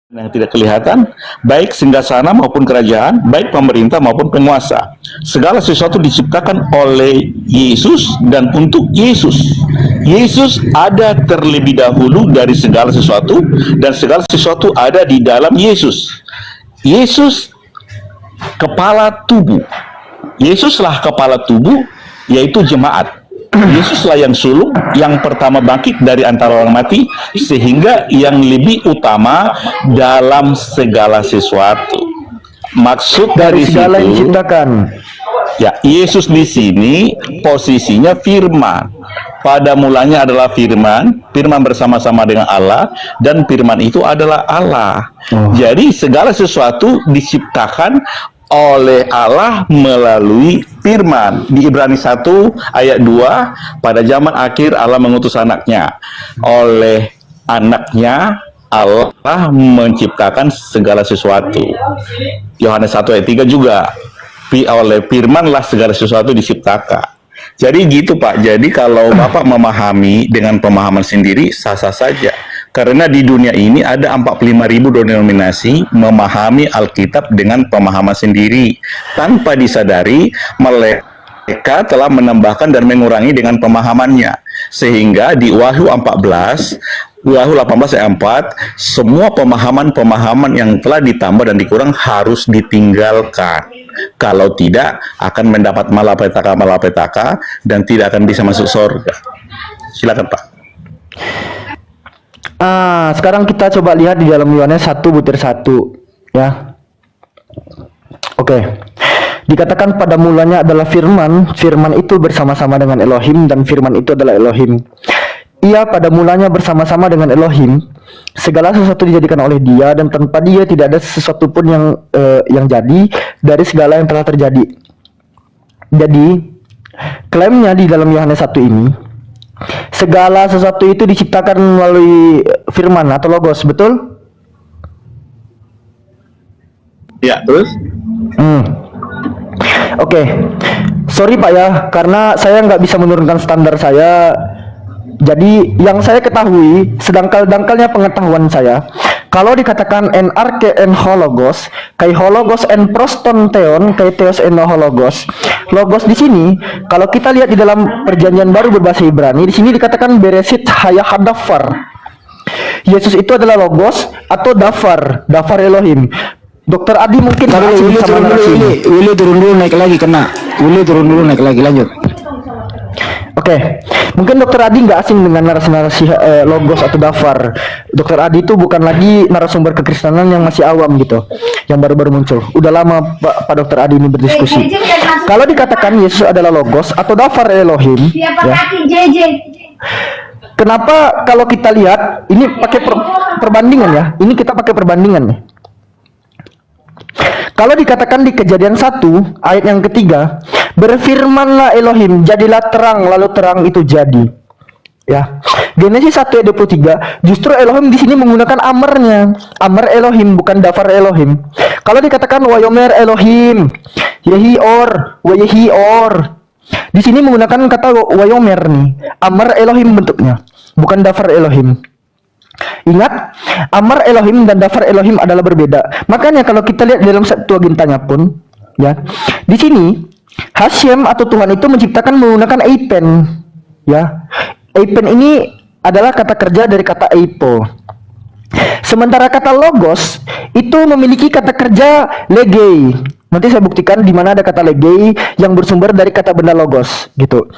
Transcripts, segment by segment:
yang tidak kelihatan, baik singgasana maupun kerajaan, baik pemerintah maupun penguasa. Segala sesuatu diciptakan oleh Yesus dan untuk Yesus. Yesus ada terlebih dahulu dari segala sesuatu dan segala sesuatu ada di dalam Yesus. Yesus kepala tubuh. Yesuslah kepala tubuh, yaitu jemaat. Yesuslah yang sulung, yang pertama bangkit dari antara orang mati, sehingga yang lebih utama dalam segala sesuatu. Maksud dari segala yang situ, diciptakan. ya, Yesus di sini posisinya firman. Pada mulanya adalah firman, firman bersama-sama dengan Allah, dan firman itu adalah Allah. Jadi segala sesuatu diciptakan oleh Allah melalui firman. Di Ibrani 1 ayat 2, pada zaman akhir Allah mengutus anaknya. Oleh anaknya Allah menciptakan segala sesuatu. Yohanes 1 ayat 3 juga, oleh firmanlah segala sesuatu diciptakan. Jadi gitu Pak, jadi kalau Bapak memahami dengan pemahaman sendiri, sah-sah saja. Karena di dunia ini ada 45.000 denominasi memahami Alkitab dengan pemahaman sendiri. Tanpa disadari, mereka telah menambahkan dan mengurangi dengan pemahamannya. Sehingga di Wahyu 18 ayat 4, semua pemahaman-pemahaman yang telah ditambah dan dikurang harus ditinggalkan. Kalau tidak, akan mendapat malapetaka dan tidak akan bisa masuk surga. Silakan Pak. Sekarang kita coba lihat di dalam Yohanes 1:1 ya. Oke. Dikatakan pada mulanya adalah firman, firman itu bersama-sama dengan Elohim dan firman itu adalah Elohim. Ia pada mulanya bersama-sama dengan Elohim. Segala sesuatu dijadikan oleh Dia dan tanpa Dia tidak ada sesuatu pun yang jadi dari segala yang telah terjadi. Jadi, klaimnya di dalam Yohanes 1 ini, segala sesuatu itu diciptakan melalui firman atau logos, betul? Ya, terus? Oke. Sorry Pak ya, karena saya nggak bisa menurunkan standar saya. Jadi yang saya ketahui, sedangkal-dangkalnya pengetahuan saya, kalau dikatakan en arche en hologos, kai hologos en proston theon, kai theos en hologos. Logos di sini, kalau kita lihat di dalam Perjanjian Baru berbahasa Ibrani, di sini dikatakan beresit haya hadafar. Yesus itu adalah logos atau dafar Elohim. Dokter Adi mungkin Willy turun dulu naik lagi kena. Willy turun dulu naik lagi, lanjut. Oke, mungkin Dokter Adi nggak asing dengan narasi-narasi logos atau dafar. Dokter Adi itu bukan lagi narasumber kekristenan yang masih awam gitu, yang baru-baru muncul. Udah lama Pak Dokter Adi ini berdiskusi. Kalau dikatakan Yesus adalah logos atau dafar Elohim, ya, kenapa kalau kita lihat ini pakai perbandingan ya? Ini kita pakai perbandingan nih. Kalau dikatakan di Kejadian 1 ayat yang ketiga, berfirmanlah Elohim, jadilah terang, lalu terang itu jadi. Ya. Genesis 1 ayat 23, justru Elohim di sini menggunakan amarnya. Amar Elohim bukan dafar Elohim. Kalau dikatakan wayomer Elohim, yehi or, wayehi or. Di sini menggunakan kata wayomer nih. Amar Elohim bentuknya, bukan dafar Elohim. Ingat, amar Elohim dan dafar Elohim adalah berbeda. Makanya kalau kita lihat dalam Septuagintanya pun, ya, di sini Hashem atau Tuhan itu menciptakan menggunakan eipen, ya. Eipen ini adalah kata kerja dari kata eipo. Sementara kata logos itu memiliki kata kerja legei. Nanti saya buktikan di mana ada kata legei yang bersumber dari kata benda logos, gitu.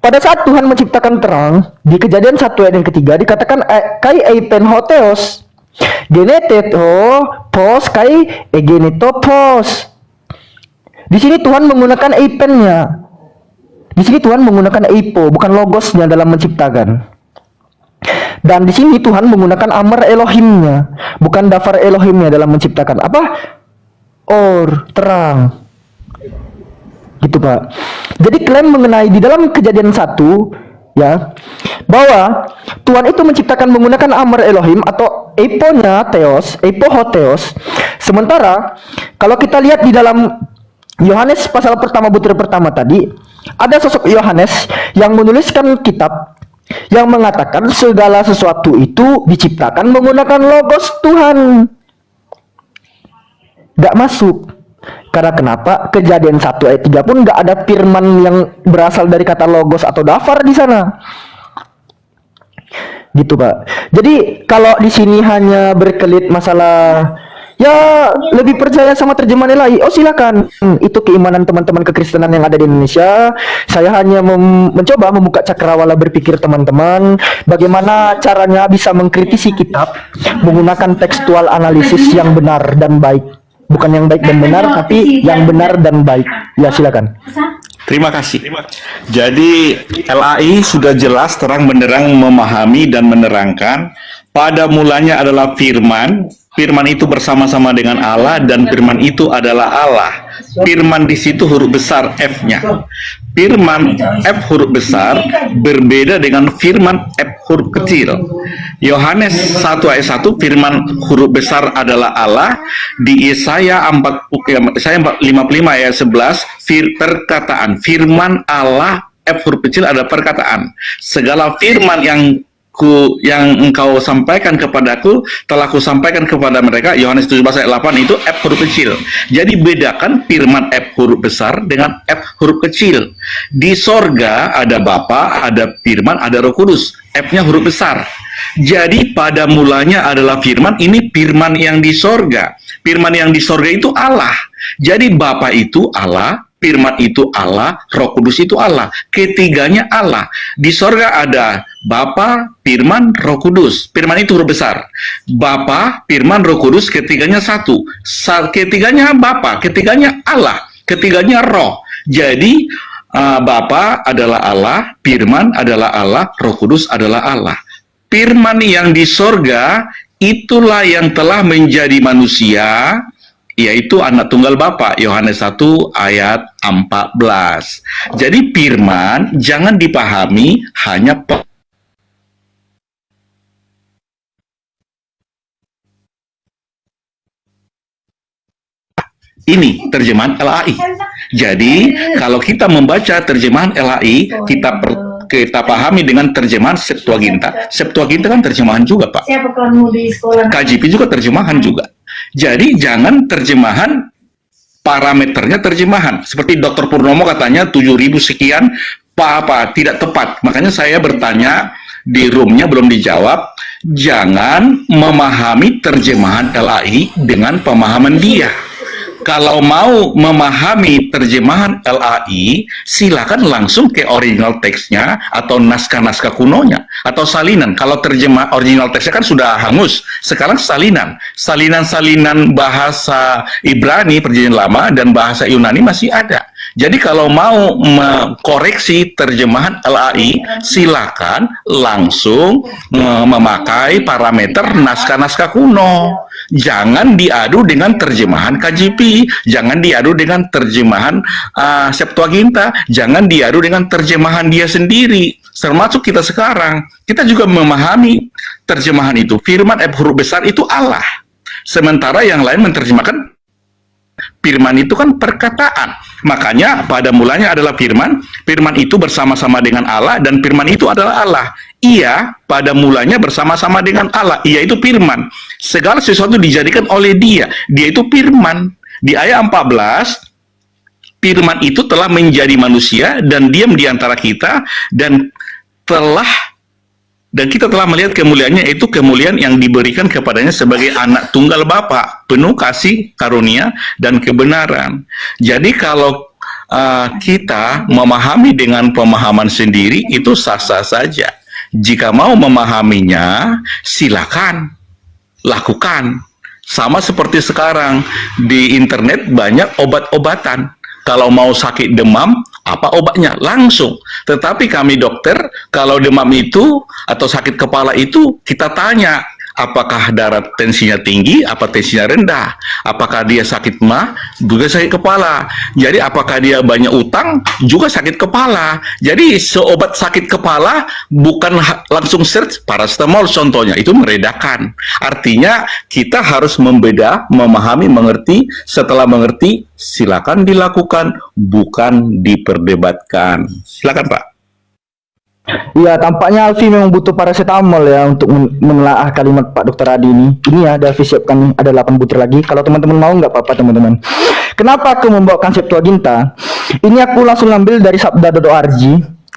Pada saat Tuhan menciptakan terang, di Kejadian 1 ayat yang ketiga dikatakan kai eipen hoteos, geneteto pos kai egeneto pos. Di sini Tuhan menggunakan eipennya. Di sini Tuhan menggunakan eipo, bukan logosnya dalam menciptakan. Dan di sini Tuhan menggunakan amar Elohimnya, bukan dafar Elohimnya dalam menciptakan. Apa? Or, terang. Gitu Pak. Jadi klaim mengenai di dalam Kejadian 1 ya, bahwa Tuhan itu menciptakan menggunakan amar Elohim atau eponya theos, epohotheos. Sementara kalau kita lihat di dalam Yohanes pasal pertama butir pertama tadi, ada sosok Yohanes yang menuliskan kitab yang mengatakan segala sesuatu itu diciptakan menggunakan logos Tuhan. Gak masuk. Karena kenapa? Kejadian 1 ayat 3 pun gak ada firman yang berasal dari kata logos atau dafar di sana. Gitu, Pak. Jadi kalau di sini hanya berkelit masalah ya lebih percaya sama terjemahan ilahi, oh silakan. Itu keimanan teman-teman kekristenan yang ada di Indonesia. Saya hanya mencoba membuka cakrawala berpikir teman-teman, bagaimana caranya bisa mengkritisi kitab menggunakan tekstual analisis yang benar dan baik. Bukan yang baik dan benar, tapi yang benar dan baik. Ya, silakan. Terima kasih. Jadi LAI sudah jelas terang benderang memahami dan menerangkan pada mulanya adalah firman. Firman itu bersama-sama dengan Allah dan firman itu adalah Allah. Firman di situ huruf besar F-nya. Firman F huruf besar berbeda dengan firman F huruf kecil. Yohanes 1 ayat 1 firman huruf besar adalah Allah. Di Yesaya 55 ayat 11 perkataan firman Allah F huruf kecil ada perkataan. Segala firman yang engkau sampaikan kepadaku telah kusampaikan kepada mereka. Yohanes 17 ayat 8 itu F huruf kecil. Jadi bedakan firman F huruf besar dengan F huruf kecil. Di sorga ada Bapa, ada firman, ada Roh Kudus. F-nya huruf besar. Jadi pada mulanya adalah firman, ini firman yang di sorga. Firman yang di sorga itu Allah. Jadi Bapa itu Allah, firman itu Allah, Roh Kudus itu Allah. Ketiganya Allah. Di sorga ada Bapa, firman, Roh Kudus. Firman itu huruf besar. Bapa, firman, Roh Kudus, ketiganya satu. Ketiganya Bapa, ketiganya Allah, ketiganya Roh. Jadi Bapa adalah Allah, firman adalah Allah, Roh Kudus adalah Allah. Firman yang di sorga itulah yang telah menjadi manusia, yaitu anak tunggal Bapa. Yohanes 1 ayat 14. Jadi firman jangan dipahami hanya ini terjemahan LAI. Jadi kalau kita membaca terjemahan LAI, kita pahami dengan terjemahan Septuaginta. Septuaginta kan terjemahan juga, Pak. Siapa kamu di sekolah? KJP juga terjemahan juga. Jadi jangan terjemahan parameternya terjemahan. Seperti Dr. Purnomo katanya 7.000 sekian, apa tidak tepat. Makanya saya bertanya di roomnya belum dijawab. Jangan memahami terjemahan LAI dengan pemahaman dia. Kalau mau memahami terjemahan LAI, silakan langsung ke original teksnya atau naskah-naskah kunonya atau salinan. Kalau terjemah original teksnya kan sudah hangus, sekarang salinan. Salinan-salinan bahasa Ibrani Perjanjian Lama dan bahasa Yunani masih ada. Jadi kalau mau mengkoreksi terjemahan LAI, silakan langsung memakai parameter naskah-naskah kuno. Jangan diadu dengan terjemahan KJP, jangan diadu dengan terjemahan Septuaginta, jangan diadu dengan terjemahan dia sendiri. Termasuk kita sekarang, kita juga memahami terjemahan itu. Firman F huruf besar itu Allah. Sementara yang lain menerjemahkan firman itu kan perkataan. Makanya pada mulanya adalah firman, firman itu bersama-sama dengan Allah, dan firman itu adalah Allah. Ia pada mulanya bersama-sama dengan Allah, ia itu firman. Segala sesuatu dijadikan oleh dia, dia itu firman. Di ayat 14, firman itu telah menjadi manusia dan diam di antara kita, dan kita telah melihat kemuliaannya, yaitu kemuliaan yang diberikan kepadanya sebagai anak tunggal Bapa, penuh kasih, karunia, dan kebenaran. Jadi kalau kita memahami dengan pemahaman sendiri, itu sah-sah saja. Jika mau memahaminya, silakan lakukan. Sama seperti sekarang di internet banyak obat-obatan. Kalau mau sakit demam, apa obatnya? Langsung. Tetapi kami dokter, kalau demam itu atau sakit kepala itu, kita tanya, apakah darah tensinya tinggi, apa tensinya rendah, apakah dia sakit mah, juga sakit kepala. Jadi apakah dia banyak utang, juga sakit kepala. Jadi seobat sakit kepala bukan langsung search paracetamol contohnya, itu meredakan. Artinya kita harus memahami, mengerti. Setelah mengerti, silakan dilakukan, bukan diperdebatkan. Silakan Pak. Iya, tampaknya Alfi memang butuh paracetamol ya untuk menelaah kalimat Pak Dokter Adi ini. Ini ya, ada Alfi siapkan nih, ada 8 butir lagi. Kalau teman-teman mau nggak apa-apa teman-teman. Kenapa aku membawakan Septuaginta? Ini aku langsung ambil dari sabda.org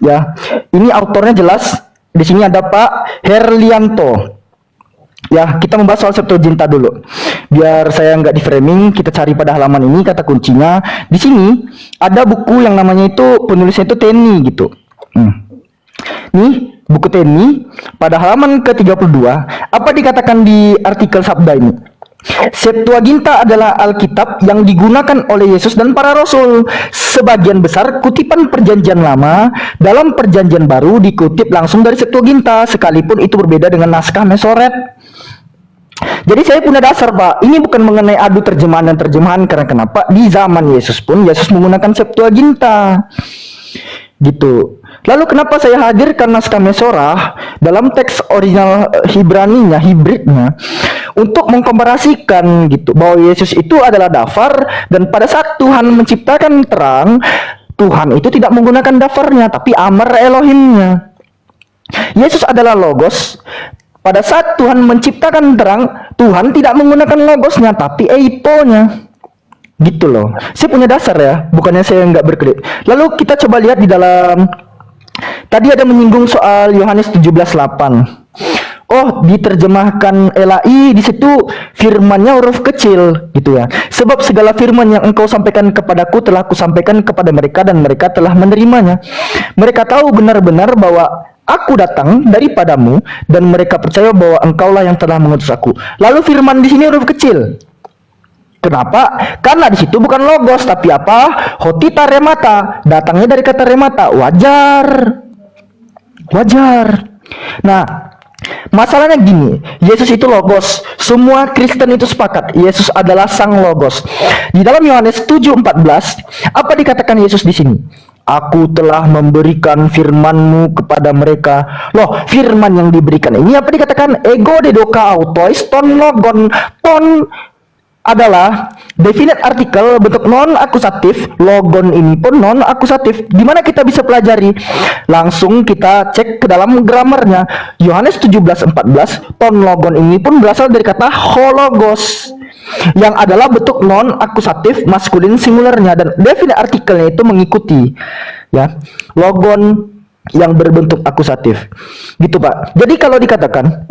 ya. Ini autornya jelas. Di sini ada Pak Herlianto. Ya, kita membahas soal Septuaginta dulu. Biar saya nggak di framing, kita cari pada halaman ini kata kuncinya. Di sini ada buku yang namanya itu penulisnya itu Teni gitu. Nih, buku Teni pada halaman ke-32, apa dikatakan di artikel sabda ini? Septuaginta adalah Alkitab yang digunakan oleh Yesus dan para rasul. Sebagian besar kutipan perjanjian lama dalam perjanjian baru dikutip langsung dari Septuaginta, sekalipun itu berbeda dengan naskah Masoret. Jadi saya punya dasar, Pak. Ini bukan mengenai adu terjemahan dan terjemahan, karena kenapa? Di zaman Yesus pun Yesus menggunakan Septuaginta. Gitu. Lalu kenapa saya hadirkan naskah Mesorah dalam teks original Hibraninya, hibridnya, untuk mengkomparasikan gitu bahwa Yesus itu adalah dafar, dan pada saat Tuhan menciptakan terang, Tuhan itu tidak menggunakan dafarnya tapi Amar Elohimnya. Yesus adalah logos. Pada saat Tuhan menciptakan terang, Tuhan tidak menggunakan logosnya tapi eiponya. Gitu loh. Saya punya dasar ya, bukannya saya nggak berkelit. Lalu kita coba lihat di dalam, tadi ada menyinggung soal Yohanes 17:8. Oh, diterjemahkan LAI di situ firmannya huruf kecil gitu ya. Sebab segala firman yang engkau sampaikan kepadaku telah kusampaikan kepada mereka dan mereka telah menerimanya. Mereka tahu benar-benar bahwa aku datang daripadamu dan mereka percaya bahwa engkaulah yang telah mengutus aku. Lalu firman di sini huruf kecil. Kenapa? Karena di situ bukan logos tapi apa? Hotita remata. Datangnya dari kata remata. Wajar. Nah, masalahnya gini, Yesus itu logos. Semua Kristen itu sepakat Yesus adalah sang logos. Di dalam Yohanes 7:14, apa dikatakan Yesus di sini? Aku telah memberikan firman-Mu kepada mereka. Loh, firman yang diberikan ini apa dikatakan? Ego dedoka autois ton logon. Ton adalah definite artikel bentuk non akusatif. Logon ini pun non akusatif. Gimana kita bisa pelajari? Langsung kita cek ke dalam gramarnya. Yohanes 17:14, ton logon ini pun berasal dari kata hologos, yang adalah bentuk non akusatif maskulin singularnya, dan definite artikelnya itu mengikuti ya logon yang berbentuk akusatif. Gitu, Pak. Jadi kalau dikatakan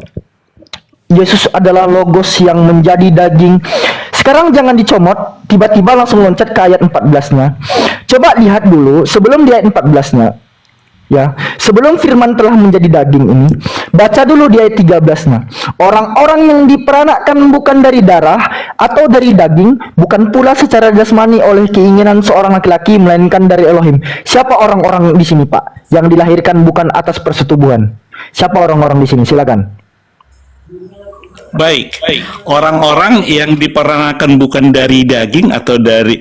Yesus adalah logos yang menjadi daging, sekarang jangan dicomot, tiba-tiba langsung loncat ke ayat 14-nya. Coba lihat dulu, sebelum di ayat 14-nya. Ya, sebelum firman telah menjadi daging ini, baca dulu di ayat 13-nya. Orang-orang yang diperanakkan bukan dari darah atau dari daging, bukan pula secara jasmani oleh keinginan seorang laki-laki, melainkan dari Elohim. Siapa orang-orang di sini, Pak? Yang dilahirkan bukan atas persetubuhan. Siapa orang-orang di sini? Silakan. Baik, orang-orang yang diperanakan bukan dari daging atau dari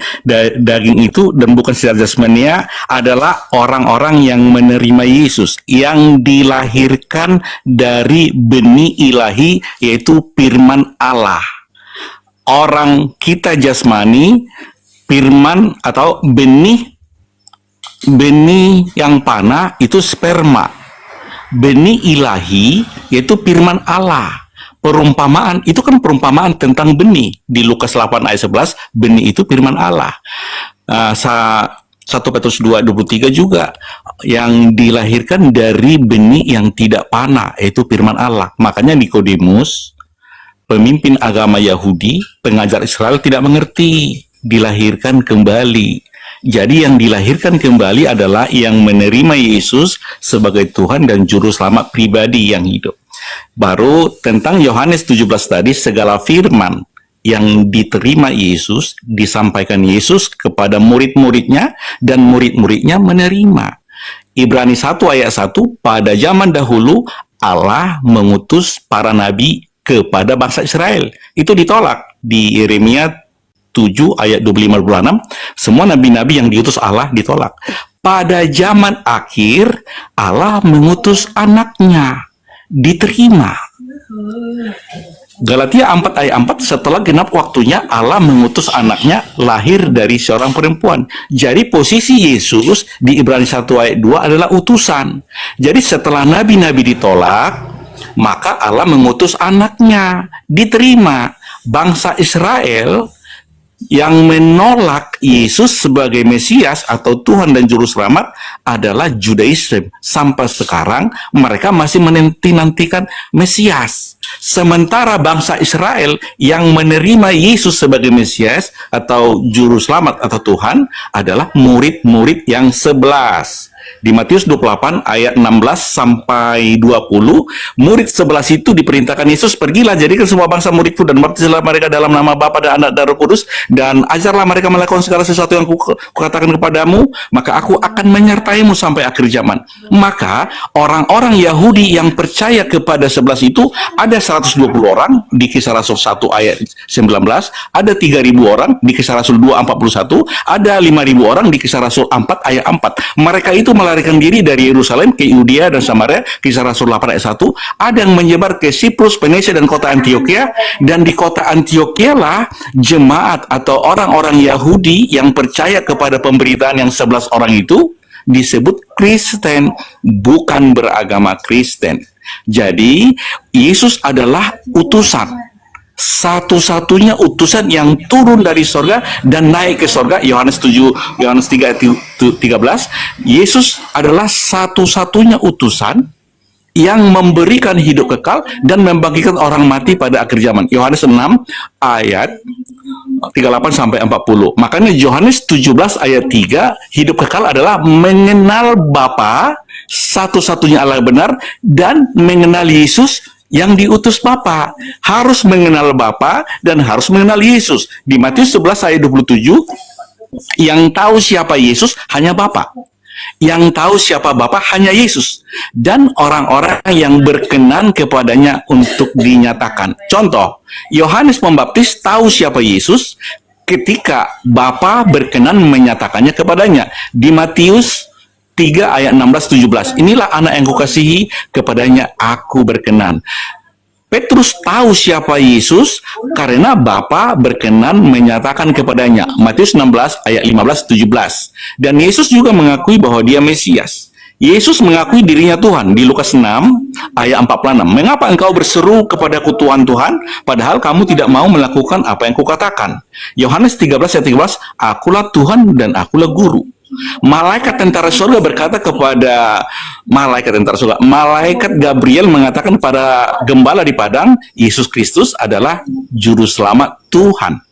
daging itu dan bukan secara jasmania adalah orang-orang yang menerima Yesus, yang dilahirkan dari benih ilahi, yaitu firman Allah. Orang kita jasmani, firman atau benih yang panah itu sperma. Benih ilahi yaitu firman Allah. Perumpamaan itu kan perumpamaan tentang benih. Di Lukas 8 ayat 11, benih itu firman Allah. 1 Petrus 2:23 juga, yang dilahirkan dari benih yang tidak panah, yaitu firman Allah. Makanya Nikodemus, pemimpin agama Yahudi, pengajar Israel, tidak mengerti dilahirkan kembali. Jadi yang dilahirkan kembali adalah yang menerima Yesus sebagai Tuhan dan Juru Selamat pribadi yang hidup. Baru tentang Yohanes 17 tadi, segala firman yang diterima Yesus, disampaikan Yesus kepada murid-muridnya, dan murid-muridnya menerima. Ibrani 1 ayat 1, pada zaman dahulu Allah mengutus para nabi kepada bangsa Israel. Itu ditolak di Yeremia 7 ayat 25-26, semua nabi-nabi yang diutus Allah ditolak. Pada zaman akhir Allah mengutus anaknya, diterima. Galatia 4 ayat 4, setelah genap waktunya Allah mengutus anaknya lahir dari seorang perempuan. Jadi posisi Yesus di Ibrani 1 ayat 2 adalah utusan. Jadi setelah nabi-nabi ditolak, maka Allah mengutus anaknya, diterima. Bangsa Israel yang menolak Yesus sebagai Mesias atau Tuhan dan Juru Selamat adalah Judaism. Sampai sekarang mereka masih menanti-nantikan Mesias. Sementara bangsa Israel yang menerima Yesus sebagai Mesias atau Juru Selamat atau Tuhan adalah murid-murid yang 11. Di Matius 28 ayat 16 sampai 20, murid 11 itu diperintahkan Yesus, pergilah jadikan semua bangsa muridku dan baptislah mereka dalam nama Bapa dan Anak dan Roh Kudus, dan ajarlah mereka melakukan segala sesuatu yang kukatakan kepadamu, maka aku akan menyertaimu sampai akhir zaman. Maka orang-orang Yahudi yang percaya kepada 11 itu ada 120 orang di Kisah Rasul 1 ayat 19, ada 3.000 orang di Kisah Rasul 2 41, ada 5.000 orang di Kisah Rasul 4 ayat 4. Mereka itu melarikan diri dari Yerusalem ke Yudea dan Samaria, Kisah Rasul 8 ayat 1. Ada yang menyebar ke Siprus, Fenisia, dan kota Antioquia, dan di kota Antioquia lah jemaat atau orang-orang Yahudi yang percaya kepada pemberitaan yang 11 orang itu disebut Kristen, bukan beragama Kristen. Jadi Yesus adalah utusan, satu-satunya utusan yang turun dari sorga dan naik ke sorga. Yohanes 3 ayat 13, Yesus adalah satu-satunya utusan yang memberikan hidup kekal dan membagikan orang mati pada akhir zaman. Yohanes 6 ayat 38 sampai 40. Makanya Yohanes 17 ayat 3, hidup kekal adalah mengenal Bapa, satu-satunya Allah benar, dan mengenal Yesus yang diutus Bapa. Harus mengenal Bapa dan harus mengenal Yesus. Di Matius 11 ayat 27, yang tahu siapa Yesus hanya Bapa. Yang tahu siapa Bapa hanya Yesus. Dan orang-orang yang berkenan kepadanya untuk dinyatakan. Contoh, Yohanes Pembaptis tahu siapa Yesus ketika Bapa berkenan menyatakannya kepadanya. Di Matius 3 ayat 16-17. Inilah anak yang kukasihi, kepadanya aku berkenan. Petrus tahu siapa Yesus karena Bapa berkenan menyatakan kepadanya. Matius 16 ayat 15-17. Dan Yesus juga mengakui bahwa dia Mesias. Yesus mengakui dirinya Tuhan di Lukas 6 ayat 46. Mengapa engkau berseru kepadaku Tuhan, Tuhan, padahal kamu tidak mau melakukan apa yang kukatakan? Yohanes 13 ayat 13, akulah Tuhan dan akulah guru. Malaikat tentara surga berkata kepada malaikat Gabriel mengatakan pada gembala di padang, Yesus Kristus adalah juru selamat Tuhan.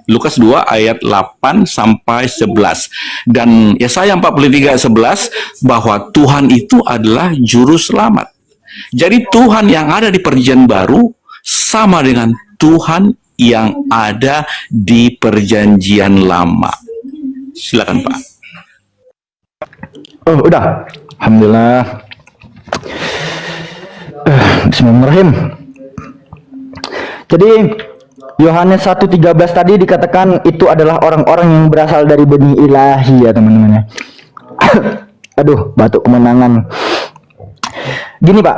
Lukas 2 ayat 8 sampai 11. Dan Yesaya 43 ayat 11 bahwa Tuhan itu adalah juru selamat. Jadi Tuhan yang ada di Perjanjian Baru sama dengan Tuhan yang ada di Perjanjian Lama. Silakan Pak. Oh, udah. Alhamdulillah. Bismillahirrahmanirrahim. Jadi Yohanes 1:13 tadi dikatakan itu adalah orang-orang yang berasal dari benih ilahi ya teman-teman ya. Aduh, batuk kemenangan. Gini Pak,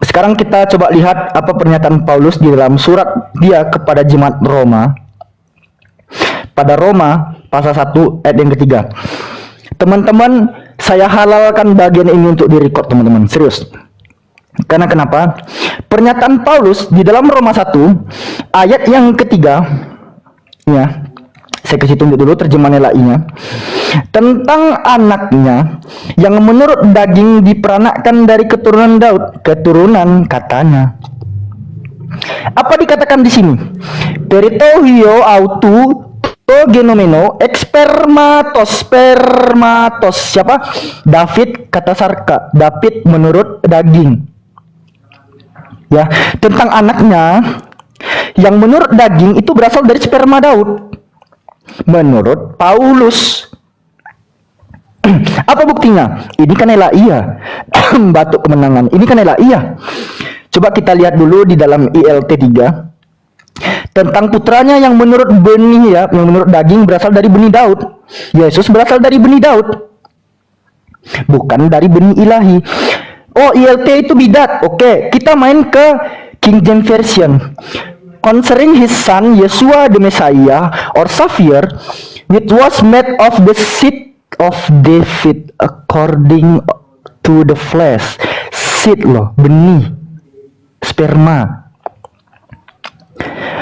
sekarang kita coba lihat apa pernyataan Paulus di dalam surat dia kepada jemaat Roma. Pada Roma pasal 1 ayat yang ketiga. Teman-teman, saya halalkan bagian ini untuk direcord teman-teman, serius. Karena kenapa? Pernyataan Paulus di dalam Roma 1 ayat yang ketiga, ya, saya kasih tunjuk dulu terjemahan LAI-nya, tentang anaknya yang menurut daging diperanakkan dari keturunan Daud, keturunan katanya. Apa dikatakan di sini? Peritohio autu to genomeno ekspermatos, spermatos. Siapa? David kata Sarka, David menurut daging. Ya, tentang anaknya yang menurut daging itu berasal dari sperma Daud. Menurut Paulus. Apa buktinya? Ini kan Elaia. Batuk kemenangan. Ini kan Elaia. Coba kita lihat dulu di dalam ILT 3. Tentang putranya yang menurut benih ya, yang menurut daging berasal dari benih Daud. Yesus berasal dari benih Daud, bukan dari benih ilahi. Oh, ILT itu bidat. Oke, kita main ke King James Version. Concerning his son Yeshua the Messiah or Savior, which was made of the seed of David according to the flesh. Seed loh, benih, sperma.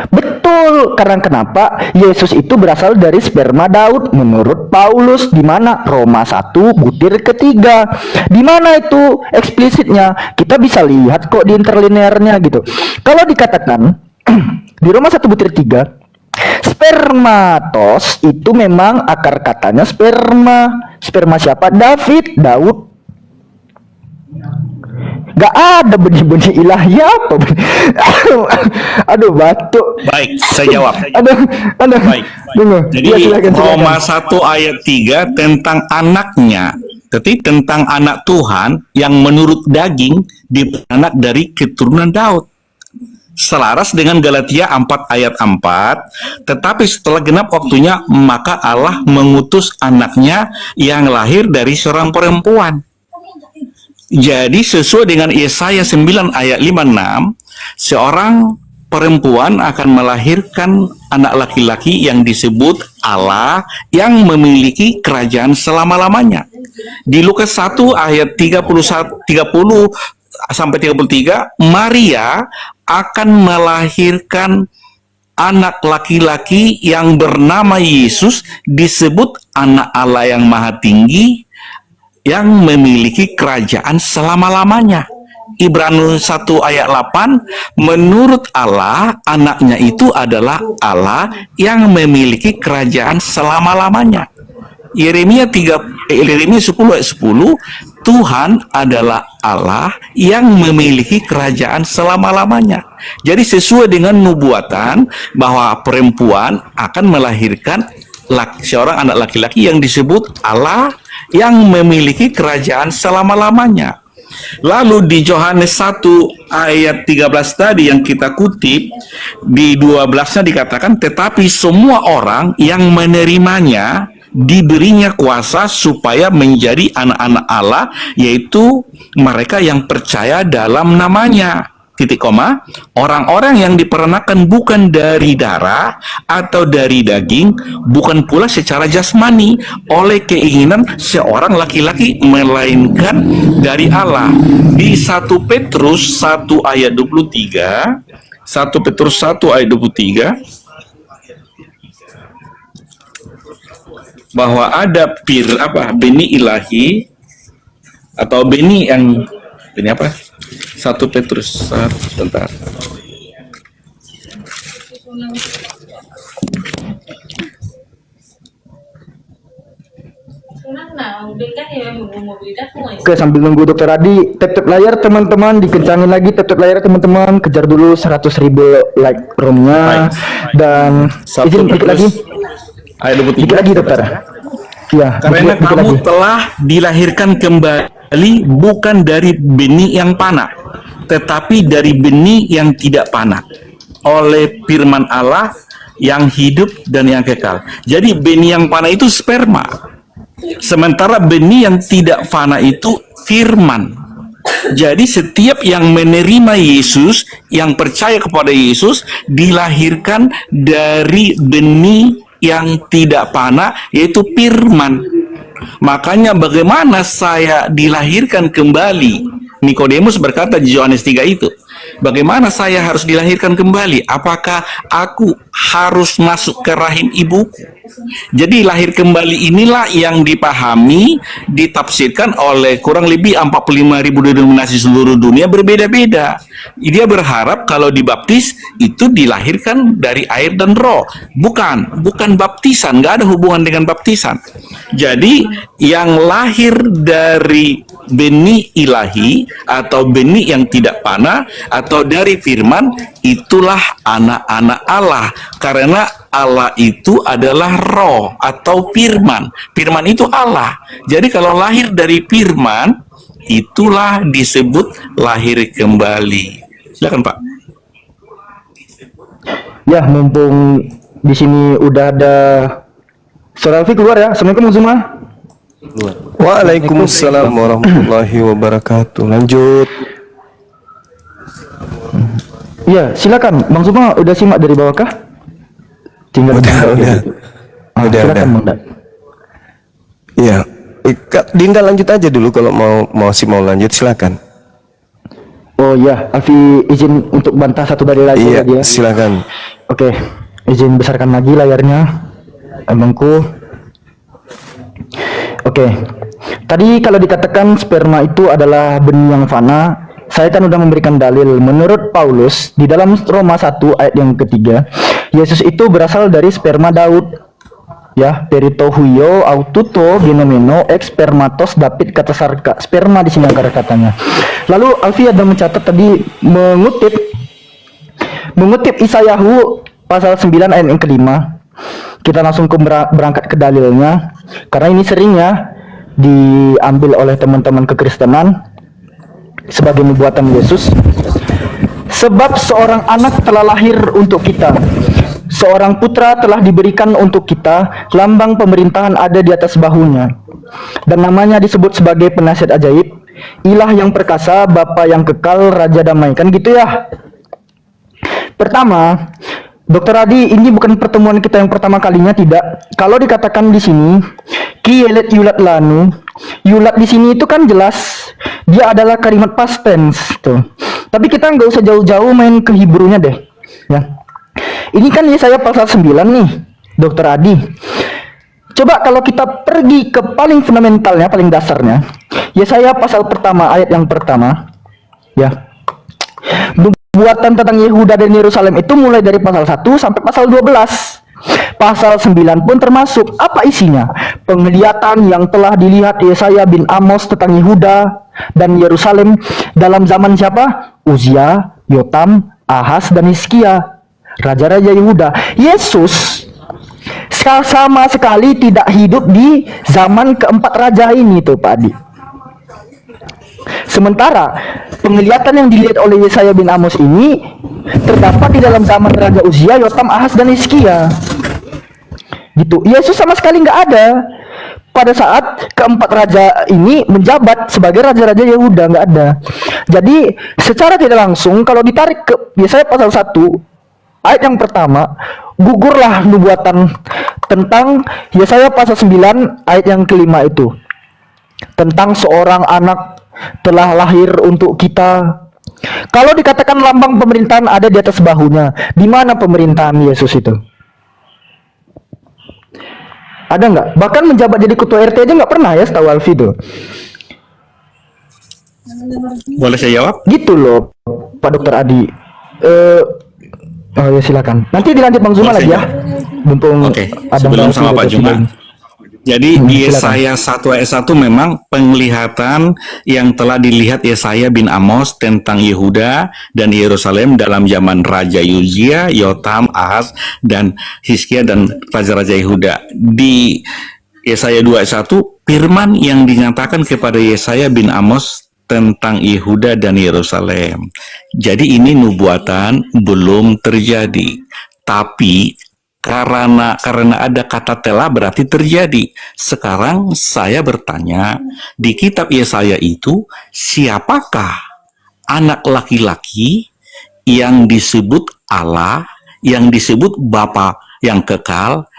Betul, karena kenapa? Yesus itu berasal dari sperma Daud menurut Paulus, di mana Roma 1 butir ketiga. Di mana itu eksplisitnya? Kita bisa lihat kok di interlinearnya gitu. Kalau dikatakan di Roma 1 butir 3, spermatos itu memang akar katanya sperma. Sperma siapa? Daud. Gak ada benih-benih ilahi apa? Aduh, batuk. Baik, saya jawab. Aduh. Baik. Tunggu. Jadi Ya, silakan. Roma 1 ayat 3 tentang anaknya. Jadi tentang anak Tuhan yang menurut daging anak dari keturunan Daud. Selaras dengan Galatia 4 ayat 4, tetapi setelah genap waktunya maka Allah mengutus anaknya yang lahir dari seorang perempuan. Jadi sesuai dengan Yesaya 9 ayat 56, seorang perempuan akan melahirkan anak laki-laki yang disebut Allah yang memiliki kerajaan selama-lamanya. Di Lukas 1 ayat 30 sampai 33, Maria akan melahirkan anak laki-laki yang bernama Yesus, disebut anak Allah yang maha tinggi, yang memiliki kerajaan selama-lamanya. Ibrani 1 ayat 8, menurut Allah, anaknya itu adalah Allah yang memiliki kerajaan selama-lamanya. Yeremia 10 ayat 10, Tuhan adalah Allah yang memiliki kerajaan selama-lamanya. Jadi sesuai dengan nubuatan bahwa perempuan akan melahirkan seorang anak laki-laki yang disebut Allah yang memiliki kerajaan selama-lamanya. Lalu di Yohanes 1 ayat 13 tadi yang kita kutip, di 12-nya dikatakan, tetapi semua orang yang menerimanya diberinya kuasa supaya menjadi anak-anak Allah, yaitu mereka yang percaya dalam namanya. Titik koma, orang-orang yang diperanakan bukan dari darah atau dari daging, bukan pula secara jasmani oleh keinginan seorang laki-laki, melainkan dari Allah. Di 1 Petrus 1 ayat 23, 1 Petrus 1 ayat 23, bahwa ada benih ilahi atau benih yang ini apa? 1 Petrus 1, sebentar. Oke, sambil nunggu Dokter Adi, tap layar teman-teman, dikencangin lagi tap layar teman-teman, kejar dulu 100.000 like roomnya. Dan 1 izin dikit lagi, ayat 23. dikit lagi Dokter. Ya, Karena dikit kamu lagi. telah dilahirkan kembali bukan dari benih yang panah, tetapi dari benih yang tidak panah, oleh firman Allah yang hidup dan yang kekal. Jadi benih yang panah itu sperma, sementara benih yang tidak panah itu firman. Jadi setiap yang menerima Yesus, yang percaya kepada Yesus, dilahirkan dari benih yang tidak panah, yaitu firman. Makanya bagaimana saya dilahirkan kembali? Nikodemus berkata di Yohanes 3 itu, bagaimana saya harus dilahirkan kembali? Apakah aku harus masuk ke rahim ibuku? Jadi lahir kembali inilah yang dipahami, ditafsirkan oleh kurang lebih 45.000 denominasi seluruh dunia, berbeda-beda. Dia berharap kalau dibaptis itu dilahirkan dari air dan roh. Bukan baptisan, nggak ada hubungan dengan baptisan. Jadi yang lahir dari benih ilahi atau benih yang tidak panah atau dari firman, itulah anak-anak Allah. Karena Allah itu adalah roh atau firman. Firman itu Allah. Jadi kalau lahir dari firman, itulah disebut lahir kembali. Silakan Pak. Ya, mumpung di sini udah ada Saudara Alfi keluar ya. Assalamualaikum semua. Waalaikumsalam warahmatullahi wabarakatuh. Lanjut. Iya, silakan. Bang Suma udah simak dari bawah kah? Tinggal Udah, Bang Dak udah. gitu. Udah, Silakan udah. Bang Dak. Iya. Kak Dinda lanjut aja dulu kalau mau lanjut silakan. Oh iya, Alfi izin untuk bantah satu dari lagi Iya, ya. silakan. Oke, izin besarkan lagi layarnya, abangku. Oke, tadi kalau dikatakan sperma itu adalah benih yang fana, saya kan udah memberikan dalil. Menurut Paulus, di dalam Roma 1 ayat yang ketiga, Yesus itu berasal dari sperma Daud. Ya, perito huio aututo genomeno ex spermatos David kata sarka. Sperma di sini angka katanya. Lalu Alfi ada mencatat tadi mengutip Isayahu pasal 9 ayat yang kelima. Kita langsung berangkat ke dalilnya karena ini seringnya diambil oleh teman-teman kekristenan sebagai nubuatan Yesus. Sebab seorang anak telah lahir untuk kita, seorang putra telah diberikan untuk kita, lambang pemerintahan ada di atas bahunya, dan namanya disebut sebagai penasihat ajaib, Ilah yang perkasa, Bapa yang kekal, Raja damai. Kan gitu ya. Pertama, Dokter Adi, ini bukan pertemuan kita yang pertama kalinya, tidak. Kalau dikatakan di sini, ki yelet yulat lanu, yulat di sini itu kan jelas dia adalah kalimat past tense tuh. Tapi kita nggak usah jauh-jauh main ke Hebrew-nya deh, ya. Ini kan Yesaya pasal 9 nih, Dokter Adi. Coba kalau kita pergi ke paling fundamentalnya, paling dasarnya, Yesaya pasal pertama ayat yang pertama, ya. Nubuatan tentang Yehuda dan Yerusalem itu mulai dari pasal 1 sampai pasal 12. Pasal 9 pun termasuk. Apa isinya? Penglihatan yang telah dilihat Yesaya bin Amos tentang Yehuda dan Yerusalem dalam zaman siapa? Uzia, Yotam, Ahaz, dan Hizkia, raja-raja Yehuda. Yesus sama sekali tidak hidup di zaman keempat raja ini tuh Pak Adi. Sementara penglihatan yang dilihat oleh Yesaya bin Amos ini terdapat di dalam zaman Raja Uzia, Yotam, Ahaz, dan Hizkia. Gitu. Yesus sama sekali nggak ada pada saat keempat raja ini menjabat sebagai raja-raja Yehuda, nggak ada. Jadi secara tidak langsung kalau ditarik ke Yesaya pasal 1 ayat yang pertama, gugurlah nubuatan tentang Yesaya pasal 9 ayat yang kelima itu. Tentang seorang anak telah lahir untuk kita. Kalau dikatakan lambang pemerintahan ada di atas bahunya, di mana pemerintahan Yesus itu? Ada nggak? Bahkan menjabat jadi ketua RT aja nggak pernah ya, setahu Alfi itu. Boleh saya jawab? Gitu loh, Pak Dokter Adi. Oh ya silakan. Nanti dilanjut Bang Zuma Boleh lagi ya. saya Mumpung Oke, ada sebelum Bang sama Alfi Pak ada Juma. tiga. Jadi di Silakan. Yesaya 1 ayat 1 memang penglihatan yang telah dilihat Yesaya bin Amos tentang Yehuda dan Yerusalem dalam zaman Raja Uzia, Yotam, Ahaz, dan Hizkia dan Raja-Raja Yehuda. Di Yesaya 2 ayat 1, firman yang dinyatakan kepada Yesaya bin Amos tentang Yehuda dan Yerusalem. Jadi ini nubuatan belum terjadi. Tapi karena ada kata telah berarti terjadi. Sekarang saya bertanya, di kitab Yesaya itu siapakah anak laki-laki yang disebut Allah, yang disebut Bapa yang kekal,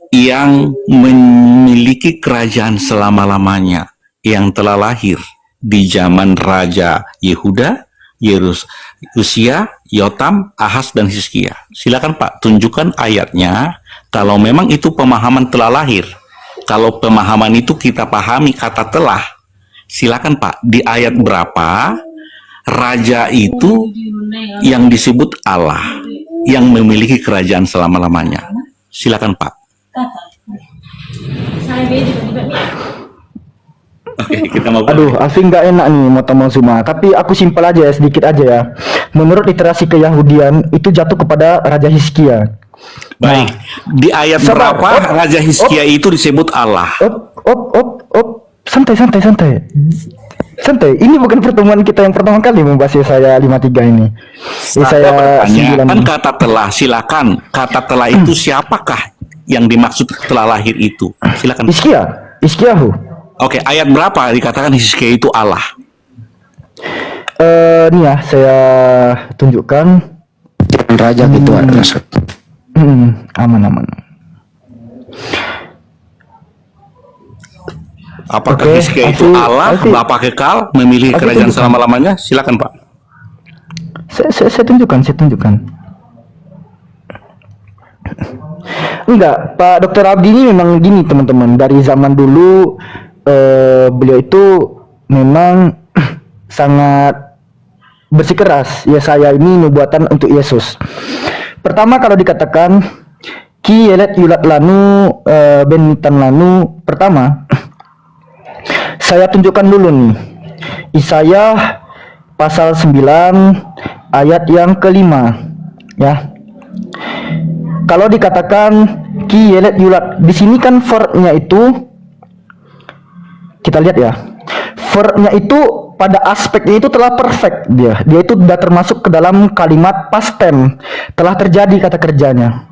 yang memiliki kerajaan selama-lamanya, yang telah lahir di zaman Raja Yehuda, Uzia, Yotam, Ahaz, dan Hizkia. Silakan Pak, tunjukkan ayatnya. Kalau memang itu pemahaman telah lahir, kalau pemahaman itu kita pahami kata telah, silakan Pak, di ayat berapa raja itu yang disebut Allah, yang memiliki kerajaan selama-lamanya? Silakan Pak. Oke, kita mau. Aduh, Alfi nggak enak nih mau Bang Zuma. Tapi aku simpel aja ya, sedikit aja ya. Menurut literasi Keyahudian itu jatuh kepada Raja Hizkia. Baik, di ayat sabar. berapa Raja Hizkia itu disebut Allah? Santai. Ini bukan pertemuan kita yang pertama kali membahas Yesaya 53 ini. Saya bertanya, 9 kan ini. kata telah, silakan. Kata telah itu siapakah yang dimaksud telah lahir itu? Silakan. Hizkiahu. Oke, ayat berapa dikatakan Hizkia itu Allah? Nih ya, saya tunjukkan. raja gitu ada. Aman. Apakah Oke, Hizkia itu Alfi, Allah, Alfi. Bapa kekal, memiliki Alfi kerajaan tunjukkan. selama-lamanya? Silakan Pak. Saya tunjukkan. Enggak, Pak Dokter Abdi ini memang gini teman-teman. Dari zaman dulu beliau itu memang sangat bersikeras. Ya saya ini nubuatan untuk Yesus. Pertama kalau dikatakan Ki yelet yulat lanu benitan lanu. Pertama saya tunjukkan dulu nih Yesaya pasal 9 ayat yang kelima ya. Kalau dikatakan ki yelet yulat, di sini kan verbnya itu kita lihat ya. Verbnya itu pada aspeknya itu telah perfect dia. Dia itu sudah termasuk ke dalam kalimat past tense. Telah terjadi kata kerjanya.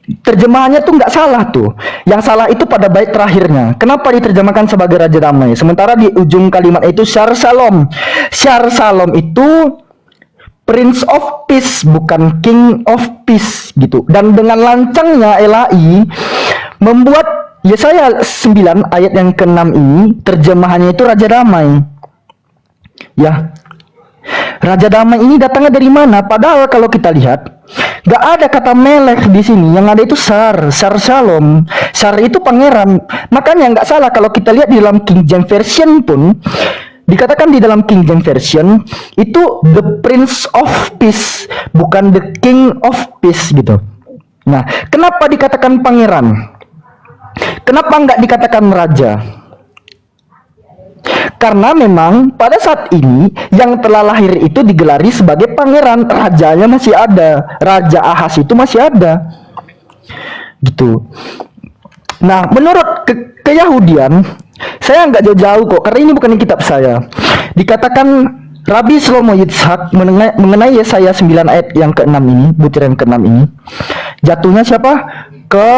Terjemahannya tuh nggak salah tuh. Yang salah itu pada bait terakhirnya. Kenapa diterjemahkan sebagai Raja Damai? Sementara di ujung kalimat itu Syar Shalom. Syar Shalom itu Prince of Peace, bukan King of Peace gitu. Dan dengan lancangnya Elai membuat Yesaya 9 ayat yang ke-6 ini terjemahannya itu Raja Damai. Ya. Raja Damai ini datangnya dari mana? Padahal kalau kita lihat, gak ada kata melek di sini. Yang ada itu Syar Shalom. Syar itu pangeran. Makanya nggak salah kalau kita lihat di dalam King James Version pun dikatakan di dalam King James Version itu the Prince of Peace, bukan the King of Peace gitu. Nah, kenapa dikatakan pangeran? Kenapa nggak dikatakan raja? Karena memang pada saat ini yang telah lahir itu digelari sebagai pangeran, rajanya masih ada, Raja Ahas itu masih ada, gitu. Nah, menurut keyahudian, saya nggak jauh-jauh kok, karena ini bukan kitab saya. Dikatakan Rabbi Shlomo Yitzhak mengenai Yesaya 9 ayat yang ke-6 ini, butiran ke-6 ini, jatuhnya siapa? Ke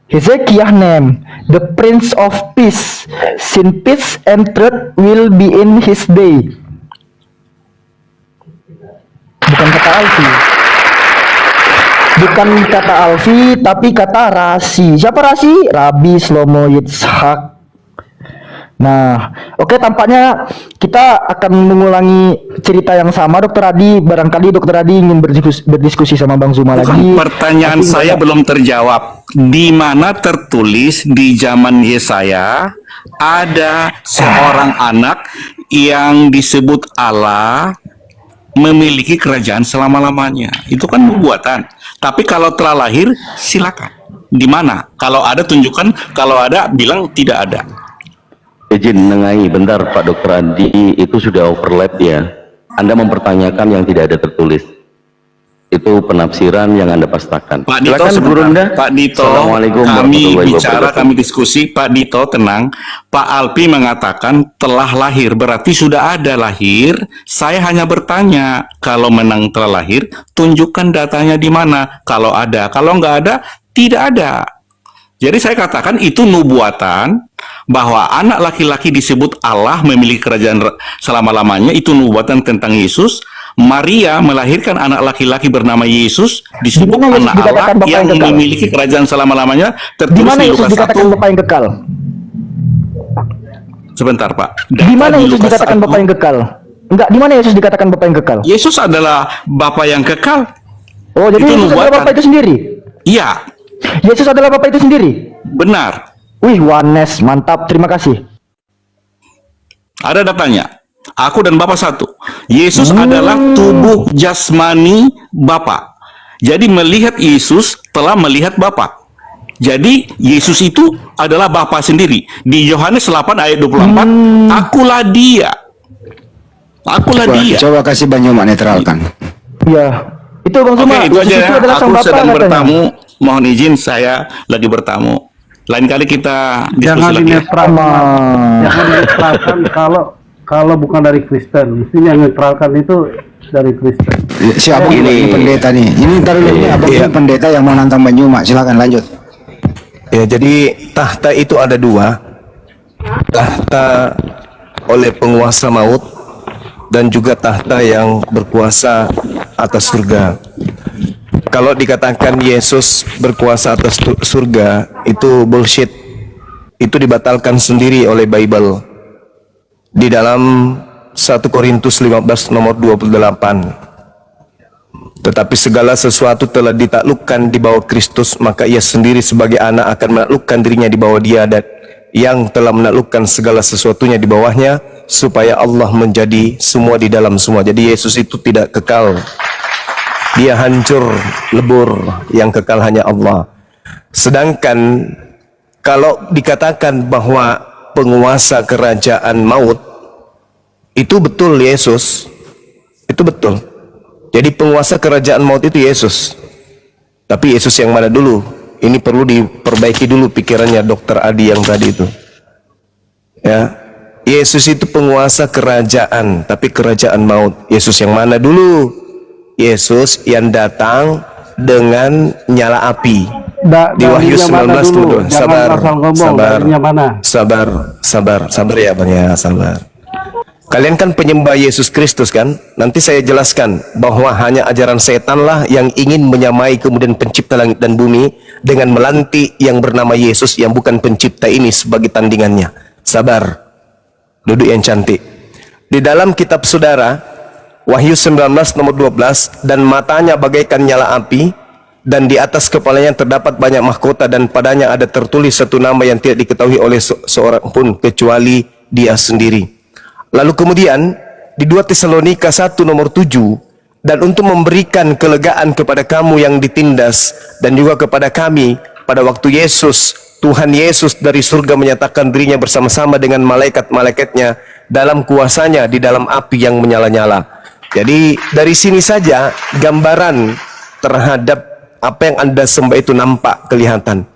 Hezekiah name, the Prince of Peace, sin peace and truth will be in his day. Bukan kata Alfi. Bukan kata Alfi, tapi kata Rasi. Siapa Rasi? Rabbi Shlomo Yitzhak. Nah, oke, tampaknya kita akan mengulangi cerita yang sama, Dokter Adi. Barangkali Dokter Adi ingin berdiskusi sama Bang Zuma lagi. Pertanyaan Tapi saya belum terjawab. Di mana tertulis di zaman Yesaya ada seorang anak yang disebut Allah memiliki kerajaan selama-lamanya? Itu kan nubuatan. Tapi kalau telah lahir, silakan. Di mana? Kalau ada tunjukkan, kalau ada bilang tidak ada. Izin menengahi bentar Pak Dokter Adi, itu sudah overlap ya. Anda mempertanyakan yang tidak ada tertulis. Itu penafsiran yang Anda pastakan. Pak Dito, Silakan sebentar. Gurunda. Pak Dito, Assalamualaikum kami warahmatullahi bicara, wabarakatuh. kami diskusi. Pak Dito, tenang. Pak Alpi mengatakan telah lahir, berarti sudah ada lahir. Saya hanya bertanya, kalau menang telah lahir, tunjukkan datanya di mana. Kalau ada, kalau nggak ada, tidak ada. Jadi saya katakan itu nubuatan, bahwa anak laki-laki disebut Allah memiliki kerajaan selama-lamanya, itu nubuatan tentang Yesus. Maria melahirkan anak laki-laki bernama Yesus, disebut Di mana Yesus anak Allah dikatakan Bapa yang yang kekal? memiliki kerajaan selama-lamanya, di tertulis mana di Yesus Lukas dikatakan 1. Bapa yang kekal? Sebentar Pak. Di mana Yesus Lukas dikatakan 1, Bapa yang kekal? Enggak, di mana Yesus dikatakan Bapa yang kekal? Yesus adalah Bapa yang kekal. Oh, jadi Itu Yesus adalah nubuatan. Bapa itu sendiri? Iya, Yesus adalah Bapa itu sendiri? benar. Wih, Wanes, mantap, terima kasih. Ada datanya. Aku dan Bapa satu. Yesus adalah tubuh jasmani Bapa. Jadi melihat Yesus telah melihat Bapa. Jadi Yesus itu adalah Bapa sendiri. Di Yohanes 8 ayat 24, akulah dia. Akulah dia. Coba kasih Banyuma netralkan. Ya, itu Bang Oke, Zuma. itu Yesus aja itu ya. adalah sang Aku Bapa sedang katanya. bertamu. Mohon izin, saya lagi bertamu. Lain kali kita diskusi Jangan lagi ya. jangan dinetralkan kalau bukan dari Kristen. Mesti yang netralkan itu dari Kristen. Siapa ini pendeta nih? Ini ntar dulu ini apa Iya. pendeta yang mau nantang Banyuma? Silakan lanjut. Ya, jadi tahta itu ada dua. Tahta oleh penguasa maut dan juga tahta yang berkuasa atas surga. Kalau dikatakan Yesus berkuasa atas surga, itu bullshit. Itu dibatalkan sendiri oleh Bible. Di dalam 1 Korintus 15 nomor 28. Tetapi segala sesuatu telah ditaklukkan di bawah Kristus, maka ia sendiri sebagai anak akan menaklukkan dirinya di bawah dia, dan yang telah menaklukkan segala sesuatunya di bawahnya, supaya Allah menjadi semua di dalam semua. Jadi Yesus itu tidak kekal. Dia hancur, lebur, yang kekal hanya Allah. Sedangkan kalau dikatakan bahwa penguasa kerajaan maut, itu betul Yesus. Itu betul. Jadi penguasa kerajaan maut itu Yesus. Tapi Yesus yang mana dulu? Ini perlu diperbaiki dulu pikirannya Dr. Adi yang tadi itu. Ya, Yesus itu penguasa kerajaan, tapi kerajaan maut. Yesus yang mana dulu? Yesus yang datang dengan nyala api. Di Wahyu 19 dulu. Sabar ya Bang ya, sabar. Kalian kan penyembah Yesus Kristus kan? Nanti saya jelaskan bahwa hanya ajaran setanlah yang ingin menyamai kemudian pencipta langit dan bumi dengan melantik yang bernama Yesus yang bukan pencipta ini sebagai tandingannya. Sabar. Duduk yang cantik. Di dalam kitab saudara Wahyu 19 nomor 12, dan matanya bagaikan nyala api, dan di atas kepalanya terdapat banyak mahkota, dan padanya ada tertulis satu nama yang tidak diketahui oleh seorang pun kecuali dia sendiri. Lalu kemudian di 2 Tesalonika 1 nomor 7, dan untuk memberikan kelegaan kepada kamu yang ditindas, dan juga kepada kami pada waktu Yesus, Tuhan Yesus dari surga menyatakan dirinya bersama-sama dengan malaikat-malaikatnya dalam kuasanya di dalam api yang menyala-nyala. Jadi dari sini saja gambaran terhadap apa yang Anda sembah itu nampak kelihatan.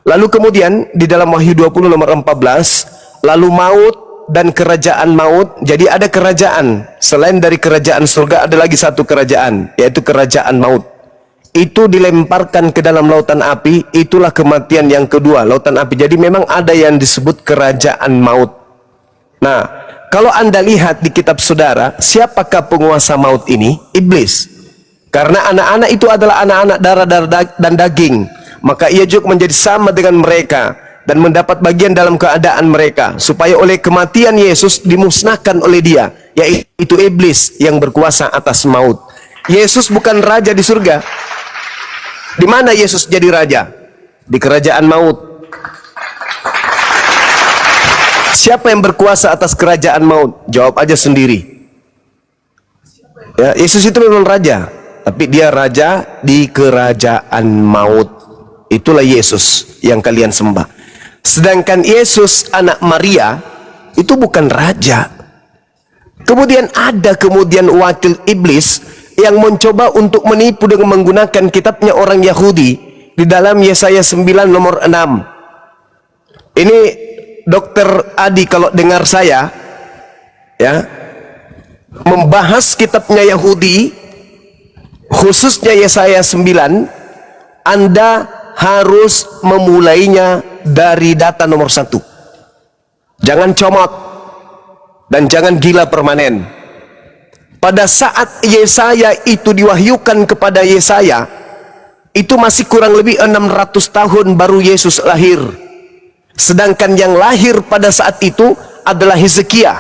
Lalu kemudian di dalam Wahyu 20 nomor 14, lalu maut dan kerajaan maut. Jadi ada kerajaan selain dari kerajaan surga, ada lagi satu kerajaan, yaitu kerajaan maut. Itu dilemparkan ke dalam lautan api. Itulah kematian yang kedua, lautan api. Jadi memang ada yang disebut kerajaan maut. Nah, kalau Anda lihat di kitab saudara, siapakah penguasa maut ini? Iblis. Karena anak-anak itu adalah anak-anak darah dan daging, maka ia juga menjadi sama dengan mereka dan mendapat bagian dalam keadaan mereka, supaya oleh kematian Yesus dimusnahkan oleh dia, yaitu iblis yang berkuasa atas maut. Yesus bukan raja di surga. Di mana Yesus jadi raja? Di kerajaan maut. Siapa yang berkuasa atas kerajaan maut? Jawab aja sendiri. Ya, Yesus itu memang raja, tapi dia raja di kerajaan maut. Itulah Yesus yang kalian sembah. Sedangkan Yesus anak Maria itu bukan raja. Kemudian ada wakil iblis yang mencoba untuk menipu dengan menggunakan kitabnya orang Yahudi di dalam Yesaya 9 nomor 6. Ini Dr. Adi kalau dengar saya ya membahas kitabnya Yahudi, khususnya Yesaya 9, Anda harus memulainya dari data nomor 1. Jangan comot dan jangan gila permanen. Pada saat Yesaya itu diwahyukan kepada Yesaya, itu masih kurang lebih 600 tahun baru Yesus lahir. Sedangkan yang lahir pada saat itu adalah Hezekia.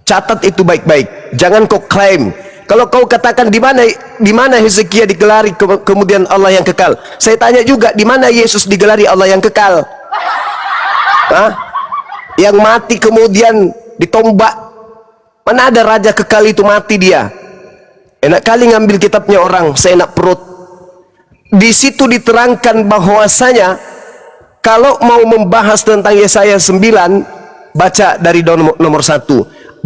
Catat itu baik-baik. Jangan kau klaim. Kalau kau katakan di mana Hezekia digelari kemudian Allah yang kekal. Saya tanya juga, di mana Yesus digelari Allah yang kekal? Hah? Yang mati kemudian ditombak. Mana ada raja kekal itu mati dia? Enak kali ngambil kitabnya orang, seenak perut. Di situ diterangkan bahwasanya kalau mau membahas tentang Yesaya 9, baca dari nomor 1.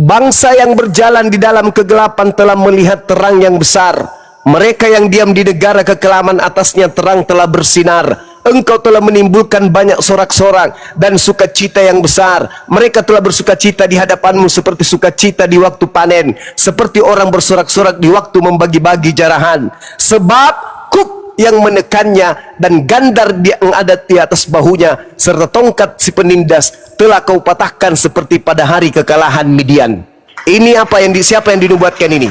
Bangsa yang berjalan di dalam kegelapan telah melihat terang yang besar. Mereka yang diam di negara kekelaman atasnya terang telah bersinar. Engkau telah menimbulkan banyak sorak-sorak dan sukacita yang besar. Mereka telah bersukacita di hadapanmu seperti sukacita di waktu panen, seperti orang bersorak-sorak di waktu membagi-bagi jarahan. Sebab kuk yang menekannya dan gandar yang ada di atas bahunya serta tongkat si penindas telah kau patahkan seperti pada hari kekalahan Midian. Ini apa yang siapa yang dinubuatkan ini?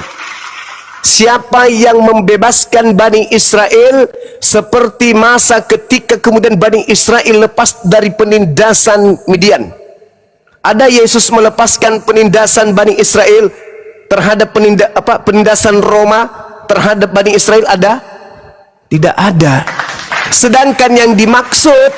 Siapa yang membebaskan Bani Israel seperti masa ketika kemudian Bani Israel lepas dari penindasan Midian? Ada Yesus melepaskan penindasan Bani Israel terhadap penindasan Roma terhadap Bani Israel? Ada? Tidak ada. Sedangkan yang dimaksud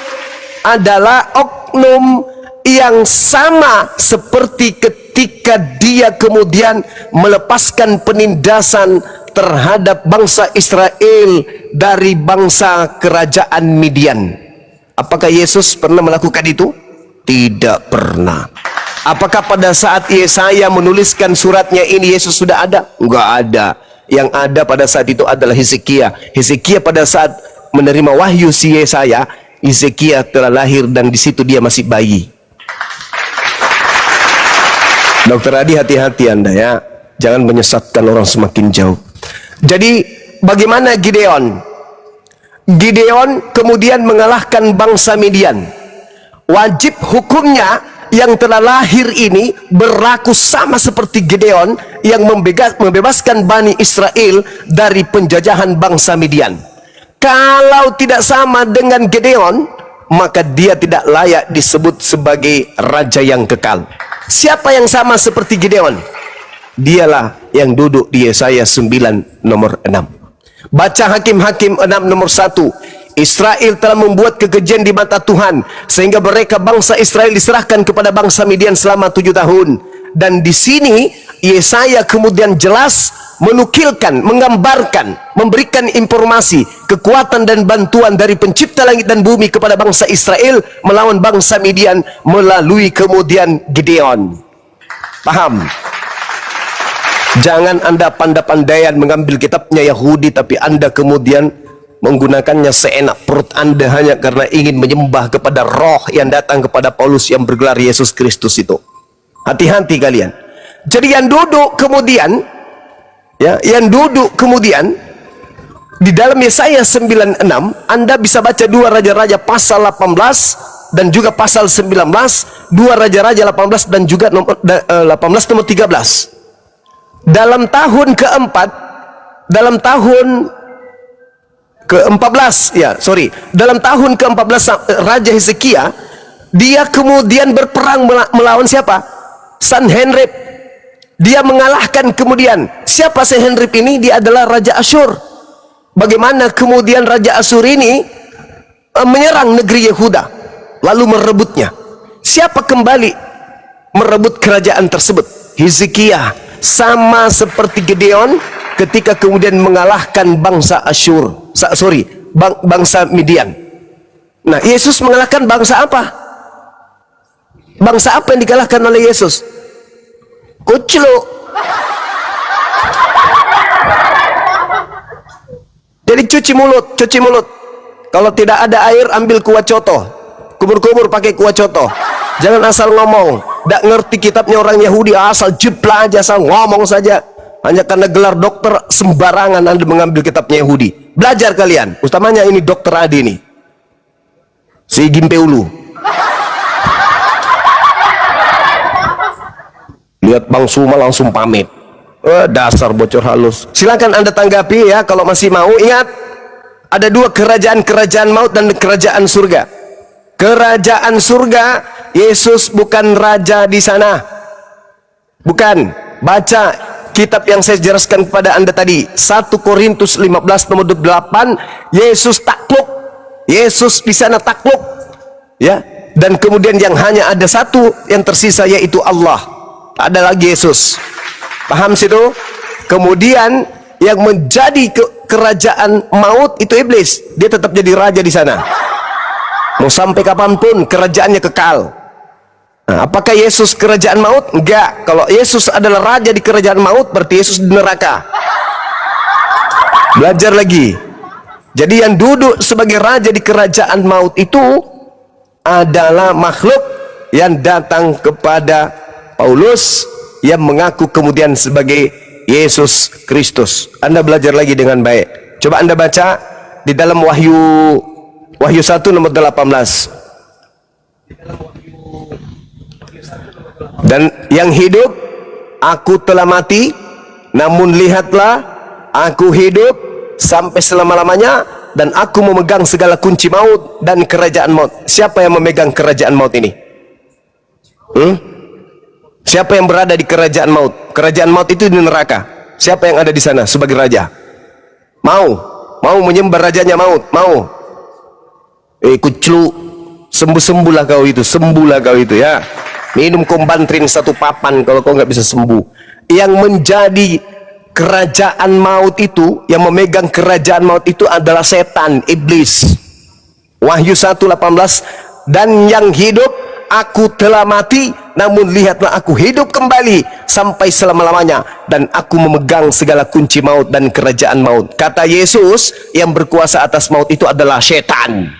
adalah oknum yang sama seperti ketika dia kemudian melepaskan penindasan terhadap bangsa Israel dari bangsa kerajaan Midian. Apakah Yesus pernah melakukan itu? Tidak pernah. Apakah pada saat Yesaya menuliskan suratnya ini Yesus sudah ada? Enggak ada. Yang ada pada saat itu adalah Hezekia. Hezekia pada saat menerima wahyu si Yesaya, Hezekia telah lahir dan di situ dia masih bayi. Dokter Adi, hati-hati Anda ya, jangan menyesatkan orang semakin jauh. Jadi bagaimana Gideon? Gideon kemudian mengalahkan bangsa Midian. Wajib hukumnya yang telah lahir ini berlaku sama seperti Gideon yang membebaskan Bani Israel dari penjajahan bangsa Midian. Kalau tidak sama dengan Gideon, maka dia tidak layak disebut sebagai raja yang kekal. Siapa yang sama seperti Gideon? Dialah yang duduk di Yesaya 9 nomor 6. Baca Hakim-Hakim 6 nomor 1. Israel telah membuat kekejian di mata Tuhan sehingga mereka bangsa Israel diserahkan kepada bangsa Midian selama 7 tahun. Dan di sini Yesaya kemudian jelas menukilkan, menggambarkan, memberikan informasi kekuatan dan bantuan dari pencipta langit dan bumi kepada bangsa Israel melawan bangsa Midian melalui kemudian Gideon. Paham? Jangan Anda pandai-pandaian mengambil kitabnya Yahudi tapi Anda kemudian menggunakannya seenak perut Anda hanya karena ingin menyembah kepada roh yang datang kepada Paulus yang bergelar Yesus Kristus itu. Hati-hati kalian. Jadi yang duduk kemudian di dalam Yesaya 9:6 Anda bisa baca 2 Raja-Raja pasal 18 dan juga pasal 19, 2 Raja-Raja 18 dan juga 18 nomor 13. Dalam tahun keempat, dalam tahun ke-14 dalam tahun ke-14 Raja Hezekia, dia kemudian berperang melawan siapa? Sanherib. Dia mengalahkan kemudian siapa Sanherib ini? Dia adalah Raja Asyur. Bagaimana kemudian Raja Asyur ini menyerang negeri Yehuda lalu merebutnya? Siapa kembali merebut kerajaan tersebut? Hezekia. Sama seperti Gideon ketika kemudian mengalahkan bangsa Asyur, bangsa Midian. Nah, Yesus mengalahkan bangsa apa? Bangsa apa yang dikalahkan oleh Yesus? Kuclu. Jadi cuci mulut. Kalau tidak ada air, ambil kuah coto. Kubur-kubur pakai kuah coto. Jangan asal ngomong. Tak ngerti kitabnya orang Yahudi, asal jepla aja, asal ngomong saja. Hanya karena gelar dokter sembarangan Anda mengambil kitabnya Yahudi. Belajar kalian, utamanya ini Dokter Adi ini, si Gimpeulu. Lihat Bang Suma langsung pamit. Dasar bocor halus. Silakan Anda tanggapi ya kalau masih mau. Ingat, ada 2 kerajaan maut dan kerajaan surga. Kerajaan surga, Yesus bukan raja di sana. Bukan. Baca kitab yang saya jelaskan kepada Anda tadi, 1 Korintus 15 nomor 8. Yesus takluk. Yesus di sana takluk. Ya. Dan kemudian yang hanya ada satu yang tersisa yaitu Allah. Tak ada lagi Yesus. Paham situ? Kemudian yang menjadi kerajaan maut itu iblis. Dia tetap jadi raja di sana. Mau sampai kapanpun kerajaannya kekal. Nah, apakah Yesus kerajaan maut? Enggak. Kalau Yesus adalah raja di kerajaan maut, berarti Yesus di neraka. Belajar lagi. Jadi yang duduk sebagai raja di kerajaan maut itu adalah makhluk yang datang kepada Paulus yang mengaku kemudian sebagai Yesus Kristus. Anda belajar lagi dengan baik. Coba Anda baca di dalam Wahyu 1 nomor 18. Dan yang hidup aku telah mati, namun lihatlah, aku hidup sampai selama-lamanya, dan aku memegang segala kunci maut dan kerajaan maut. Siapa yang memegang kerajaan maut ini? Siapa yang berada di kerajaan maut? Kerajaan maut itu di neraka. Siapa yang ada di sana sebagai raja? Mau menyembah rajanya maut? Mau? Kuclu, sembuh-sembuhlah kau itu, sembuhlah kau itu ya. Minum kombantrin 1 papan kalau kau nggak bisa sembuh. Yang menjadi kerajaan maut itu, yang memegang kerajaan maut itu adalah setan, iblis. Wahyu 1:18, dan yang hidup, aku telah mati, namun lihatlah aku hidup kembali sampai selama-lamanya, dan aku memegang segala kunci maut dan kerajaan maut. Kata Yesus, yang berkuasa atas maut itu adalah setan.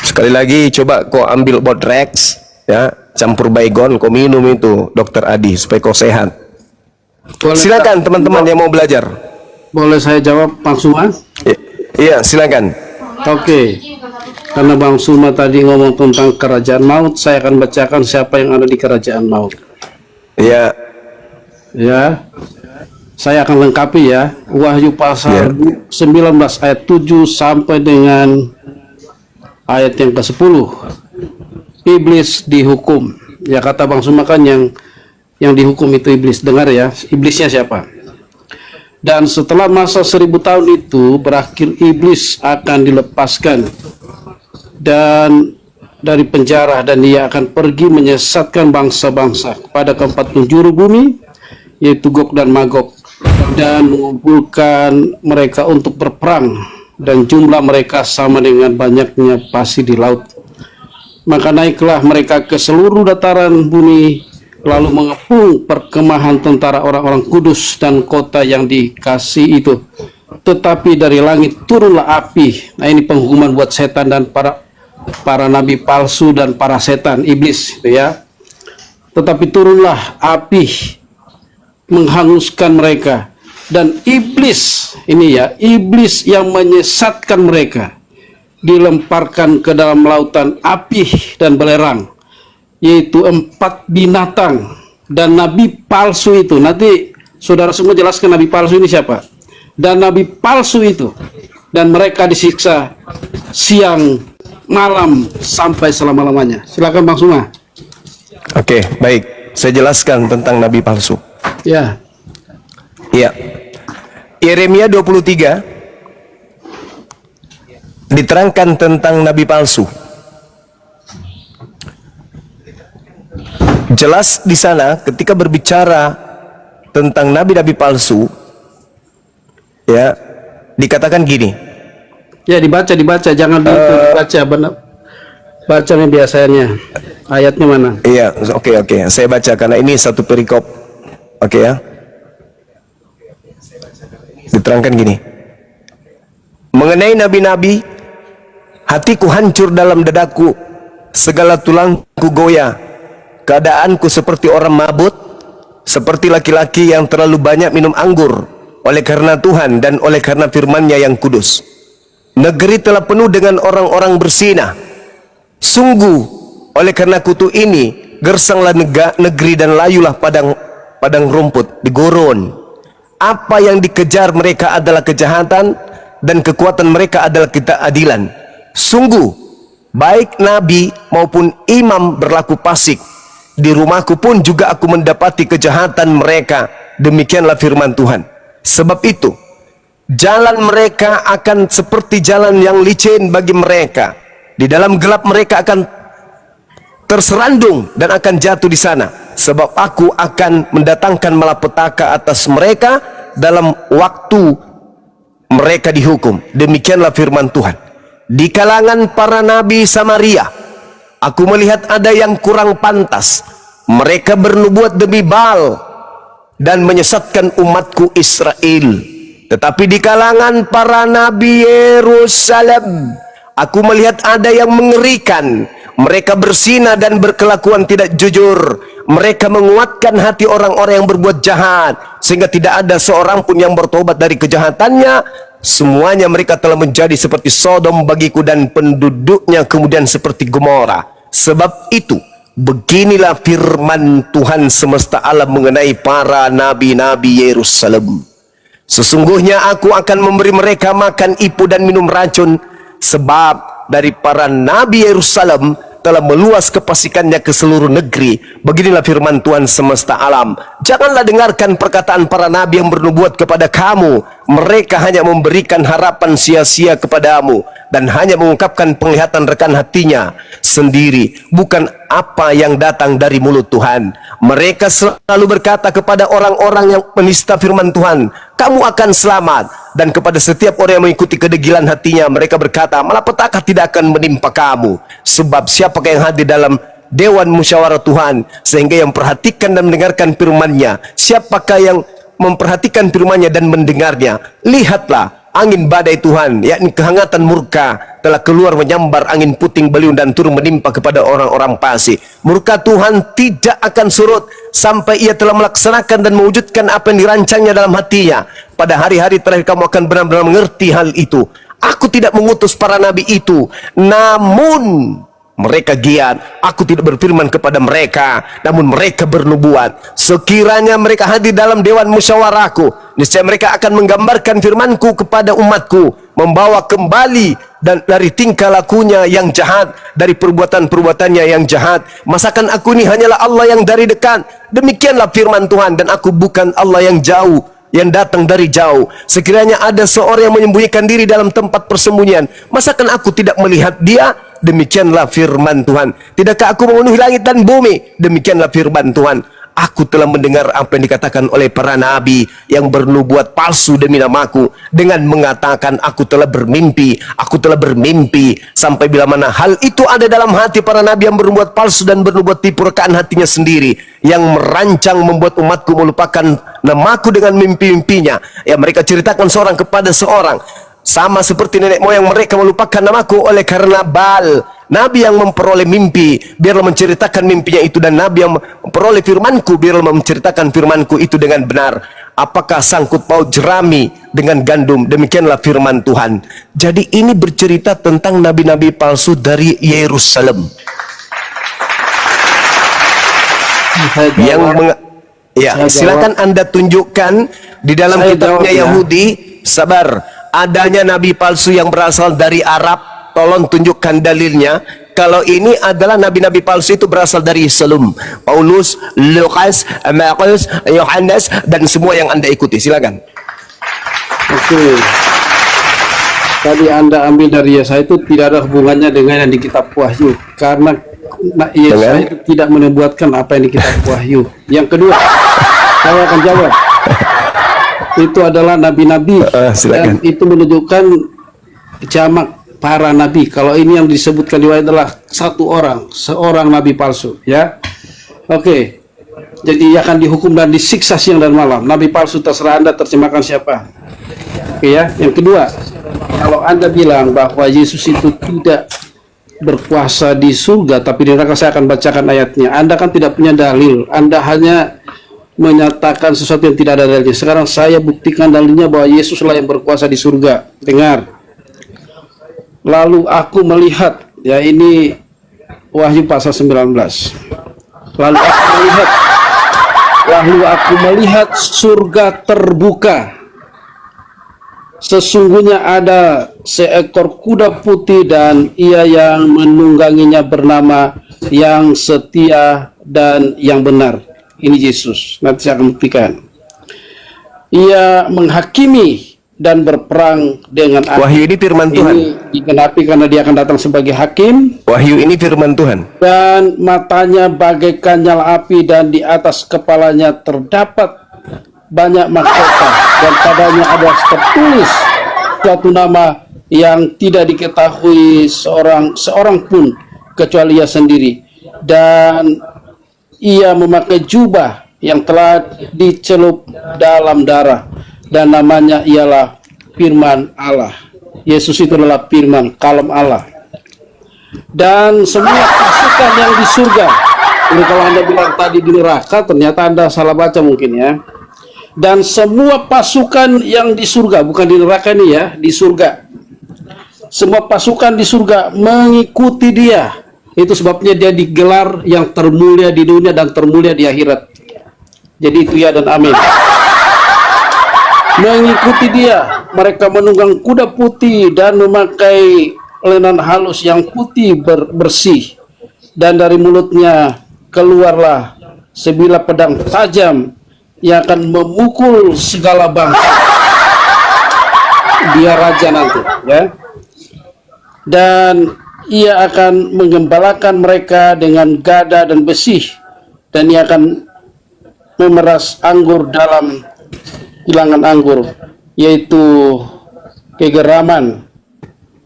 Sekali lagi, coba kau ambil Bodrex, ya, campur baygon, kau minum itu, Dokter Adi, supaya kau sehat. Silakan teman-teman yang mau belajar. Boleh saya jawab, Bang Suma? Iya, silakan. Oke. Karena Bang Suma tadi ngomong tentang kerajaan maut, saya akan bacakan siapa yang ada di kerajaan maut. Iya. Ya. Saya akan lengkapi ya. Wahyu pasal 19 ayat 7 sampai dengan ayat yang ke-10. Iblis dihukum. Ya, kata Bang Suma kan yang dihukum itu iblis. Dengar ya, iblisnya siapa? Dan setelah masa 1000 tahun itu berakhir, iblis akan dilepaskan dan dari penjara, dan dia akan pergi menyesatkan bangsa-bangsa kepada keempat penjuru bumi, yaitu Gog dan Magog, dan mengumpulkan mereka untuk berperang, dan jumlah mereka sama dengan banyaknya pasir di laut. Maka naiklah mereka ke seluruh dataran bumi, lalu mengepung perkemahan tentara orang-orang kudus dan kota yang dikasih itu. Tetapi dari langit turunlah api. Nah, ini penghukuman buat setan dan para nabi palsu dan para setan, iblis, gitu ya. Tetapi turunlah api menghanguskan mereka, dan iblis ini ya, iblis yang menyesatkan mereka dilemparkan ke dalam lautan api dan belerang, yaitu 4 binatang dan nabi palsu itu. Nanti saudara semua jelaskan nabi palsu ini siapa, dan nabi palsu itu, dan mereka disiksa siang malam sampai selama-lamanya. Silakan Bang Suma. Oke, baik. Saya jelaskan tentang nabi palsu. Ya. Iya. Yeremia 23 diterangkan tentang nabi palsu. Jelas di sana ketika berbicara tentang nabi-nabi palsu, ya, dikatakan gini. Ya, dibaca, jangan dibaca, benar. Bacanya biasanya. Ayatnya mana? Iya, oke. Saya baca karena ini satu perikop. Oke ya. Diterangkan gini. Mengenai nabi-nabi, hatiku hancur dalam dadaku, segala tulangku goyah. Keadaanku seperti orang mabut, seperti laki-laki yang terlalu banyak minum anggur, oleh karena Tuhan dan oleh karena firman-Nya yang kudus. Negeri telah penuh dengan orang-orang bersinah. Sungguh, oleh karena kutu ini, gersanglah negeri dan layulah padang rumput di gurun. Apa yang dikejar mereka adalah kejahatan, dan kekuatan mereka adalah ketidakadilan. Sungguh, baik nabi maupun imam berlaku fasik. Di rumahku pun juga aku mendapati kejahatan mereka. Demikianlah firman Tuhan. Sebab itu, jalan mereka akan seperti jalan yang licin bagi mereka. Di dalam gelap mereka akan terserandung dan akan jatuh di sana. Sebab aku akan mendatangkan malapetaka atas mereka dalam waktu mereka dihukum. Demikianlah firman Tuhan. Di kalangan para nabi Samaria, aku melihat ada yang kurang pantas. Mereka bernubuat demi Baal dan menyesatkan umatku Israel. Tetapi di kalangan para nabi Yerusalem, aku melihat ada yang mengerikan. Mereka bersinah dan berkelakuan tidak jujur. Mereka menguatkan hati orang-orang yang berbuat jahat, sehingga tidak ada seorang pun yang bertobat dari kejahatannya. Semuanya mereka telah menjadi seperti Sodom bagiku, dan penduduknya kemudian seperti Gomora. Sebab itu Beginilah firman Tuhan semesta alam mengenai para nabi-nabi Yerusalem. Sesungguhnya aku akan memberi mereka makan ipu dan minum racun, sebab dari para nabi Yerusalem telah meluas kefasikannya ke seluruh negeri. Beginilah firman Tuhan semesta alam. Janganlah dengarkan perkataan para nabi yang bernubuat kepada kamu. Mereka hanya memberikan harapan sia-sia kepadamu dan hanya mengungkapkan penglihatan rekan hatinya sendiri, bukan apa yang datang dari mulut Tuhan. Mereka selalu berkata kepada orang-orang yang menista firman Tuhan, kamu akan selamat. Dan kepada setiap orang yang mengikuti kedegilan hatinya, mereka berkata, malapetaka tidak akan menimpa kamu. Sebab siapakah yang hadir dalam dewan musyawarah Tuhan, sehingga yang memperhatikan dan mendengarkan firman-Nya? Siapakah yang memperhatikan firman-Nya dan mendengarnya? Lihatlah, angin badai Tuhan, yakni kehangatan murka, telah keluar menyambar angin puting beliung dan turun menimpa kepada orang-orang fasik. Murka Tuhan tidak akan surut sampai ia telah melaksanakan dan mewujudkan apa yang dirancangnya dalam hatinya. Pada hari-hari terakhir kamu akan benar-benar mengerti hal itu. Aku tidak mengutus para nabi itu, namun mereka giat. Aku tidak berfirman kepada mereka, namun mereka bernubuat. Sekiranya mereka hadir dalam dewan musyawarahku, niscaya mereka akan menggambarkan firmanku kepada umatku, membawa kembali dan dari tingkah lakunya yang jahat, dari perbuatan-perbuatannya yang jahat. Masakan aku ini hanyalah Allah yang dari dekat. Demikianlah firman Tuhan, dan aku bukan Allah yang jauh, yang datang dari jauh. Sekiranya ada seorang yang menyembunyikan diri dalam tempat persembunyian, masakan aku tidak melihat dia? Demikianlah firman Tuhan. Tidakkah aku memenuhi langit dan bumi? Demikianlah firman Tuhan. Aku telah mendengar apa yang dikatakan oleh para nabi yang bernubuat palsu demi namaku, dengan mengatakan aku telah bermimpi, aku telah bermimpi. Sampai bila mana hal itu ada dalam hati para nabi yang bernubuat palsu dan bernubuat tipu rekaan hatinya sendiri, yang merancang membuat umatku melupakan namaku dengan mimpi-mimpinya, yang mereka ceritakan seorang kepada seorang, sama seperti nenek moyang mereka melupakan namaku oleh karena Baal. Nabi yang memperoleh mimpi, biarlah menceritakan mimpinya itu, dan nabi yang memperoleh firmanku, biarlah menceritakan firmanku itu dengan benar. Apakah sangkut paut jerami dengan gandum? Demikianlah firman Tuhan. Jadi ini bercerita tentang nabi-nabi palsu dari Yerusalem ya, silakan Anda tunjukkan di dalam kitabnya Yahudi. Sabar, adanya nabi palsu yang berasal dari Arab. Tolong tunjukkan dalilnya. Kalau ini adalah nabi-nabi palsu itu berasal dari Yerusalem. Paulus, Lukas, Markus, Yohanes, dan semua yang Anda ikuti. Silakan. Oke. Tadi Anda ambil dari Yesaya itu tidak ada hubungannya dengan yang di kitab Wahyu, karena Yesaya itu tidak menubuatkan apa yang di kitab Wahyu. Yang kedua, saya akan jawab. Itu adalah nabi-nabi, dan itu menunjukkan jamak para nabi. Kalau ini yang disebutkan di ayat adalah seorang nabi palsu, ya. Oke. Jadi ia akan dihukum dan disiksa siang dan malam. Nabi palsu terserah Anda terjemahkan siapa. Oke ya. Yang kedua, kalau Anda bilang bahwa Yesus itu tidak berkuasa di surga tapi di neraka, saya akan bacakan ayatnya. Anda kan tidak punya dalil. Anda hanya menyatakan sesuatu yang tidak ada dalilnya. Sekarang saya buktikan dalilnya bahwa Yesuslah yang berkuasa di surga. Dengar. Lalu aku melihat, ya ini Wahyu pasal 19. Lalu aku melihat surga terbuka. Sesungguhnya ada seekor kuda putih, dan ia yang menungganginya bernama Yang Setia dan Yang Benar. Ini Yesus. Nanti saya akan buktikan. Ia menghakimi dan berperang dengan aku. Wahyu ini firman Tuhan. Ini digenapi karena dia akan datang sebagai hakim. Wahyu ini firman Tuhan. Dan matanya bagaikan nyala api, dan di atas kepalanya terdapat banyak mahkota, dan padanya ada tertulis suatu nama yang tidak diketahui seorang pun kecuali ia sendiri. Dan ia memakai jubah yang telah dicelup dalam darah, dan namanya ialah Firman Allah. Yesus itu adalah Firman, kalam Allah. Dan semua pasukan yang di surga, ini kalau Anda bilang tadi di neraka, ternyata Anda salah baca mungkin ya. Dan semua pasukan yang di surga, bukan di neraka ini ya, di surga. Semua pasukan di surga mengikuti dia, Itu sebabnya dia digelar yang termulia di dunia dan termulia di akhirat. Jadi itu ya dan amin. Mengikuti dia, mereka menunggang kuda putih dan memakai lenan halus yang putih bersih. Dan dari mulutnya keluarlah sebilah pedang tajam yang akan memukul segala bangsa. Dia raja nanti, ya. Dan ia akan menggembalakan mereka dengan gada dan besi, dan ia akan memeras anggur dalam bilangan anggur, yaitu kegeraman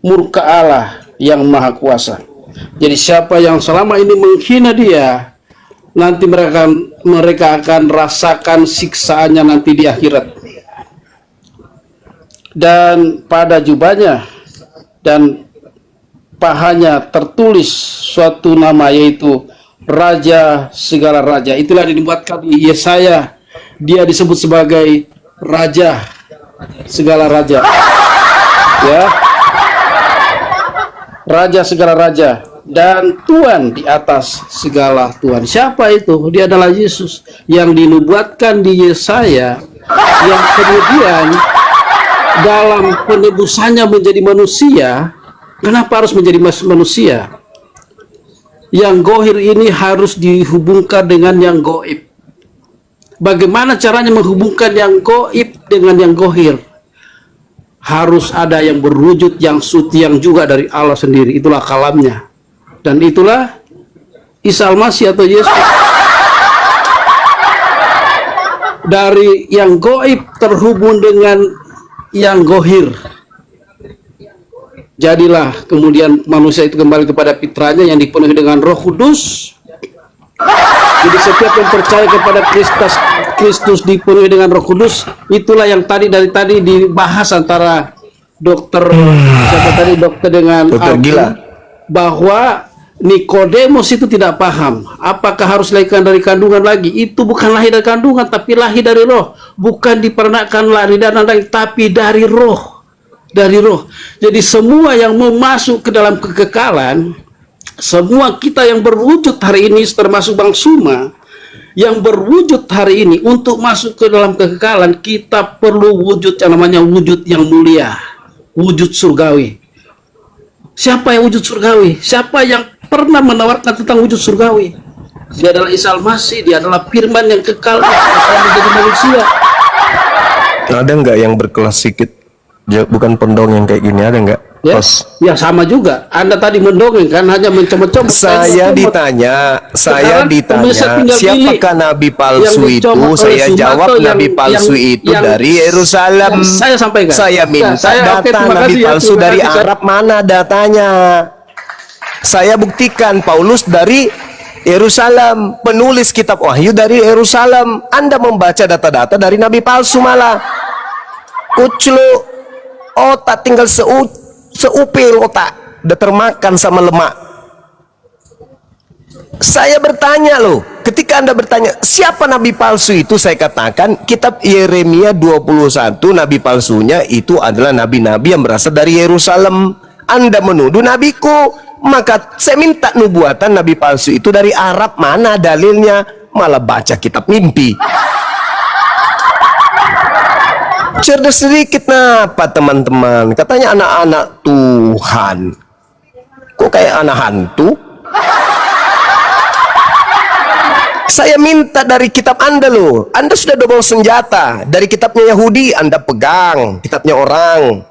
murka Allah yang maha kuasa. Jadi siapa yang selama ini menghina dia, nanti mereka akan rasakan siksaannya nanti di akhirat. Dan pada jubahnya dan pahanya tertulis suatu nama, yaitu Raja segala raja. Itulah yang dibuatkan di Yesaya. Dia disebut sebagai Raja segala raja, ya, Raja segala raja dan Tuhan di atas segala Tuhan. Siapa itu? Dia adalah Yesus yang dinubuatkan di Yesaya, yang kemudian dalam penebusannya menjadi manusia. Kenapa harus menjadi manusia? Yang gohir ini harus dihubungkan dengan yang goib. Bagaimana caranya menghubungkan yang goib dengan yang gohir? Harus ada yang berwujud yang suci yang juga dari Allah sendiri. Itulah kalamnya. Dan itulah Isa Al-Masih atau Yesus. Dari yang goib terhubung dengan yang gohir. Jadilah kemudian manusia itu kembali kepada fitrahnya yang dipenuhi dengan Roh Kudus. Jadi setiap yang percaya kepada Kristus dipenuhi dengan Roh Kudus, itulah yang dari tadi dibahas antara dokter siapa tadi, dokter dengan Dokter Gila, bahwa Nikodemus itu tidak paham apakah harus lahirkan dari kandungan lagi. Itu bukan lahir dari kandungan, tapi lahir dari roh. Bukan diperanakan lahir dari daging, tapi dari roh. Dari roh. Jadi semua yang mau masuk ke dalam kekekalan, semua kita yang berwujud hari ini, termasuk Bang Suma yang berwujud hari ini, untuk masuk ke dalam kekekalan, kita perlu wujud yang namanya wujud yang mulia, wujud surgawi. Siapa yang wujud surgawi? Siapa yang pernah menawarkan tentang wujud surgawi? Dia adalah Isa Al-Masih, dia adalah firman yang kekal menjadi manusia. ada nggak yang berkelas sedikit? Bukan pendongeng kayak gini, ada nggak? Ya, ya sama juga. Anda tadi mendongeng kan, hanya mencomot-comot. Saya ditanya, siapakah nabi palsu itu? Saya jawab nabi palsu itu dari Yerusalem. Saya sampaikan. Saya minta data nabi palsu dari Arab, mana datanya? Saya buktikan Paulus dari Yerusalem, penulis kitab Wahyu dari Yerusalem. Anda membaca data-data dari nabi palsu malah. Kuclu otak tinggal seupil otak, udah termakan sama lemak. Saya bertanya loh, ketika Anda bertanya siapa nabi palsu itu, saya katakan kitab Yeremia 21, nabi palsunya itu adalah nabi-nabi yang berasal dari Yerusalem. Anda menuduh nabiku, maka saya minta nubuatan nabi palsu itu dari Arab, mana dalilnya? Malah baca kitab mimpi. Cerdas sedikit napa teman-teman? Katanya anak-anak Tuhan. Kok kayak anak hantu? Saya minta dari kitab Anda loh. Anda sudah bawa senjata. Dari kitabnya Yahudi Anda pegang, kitabnya orang.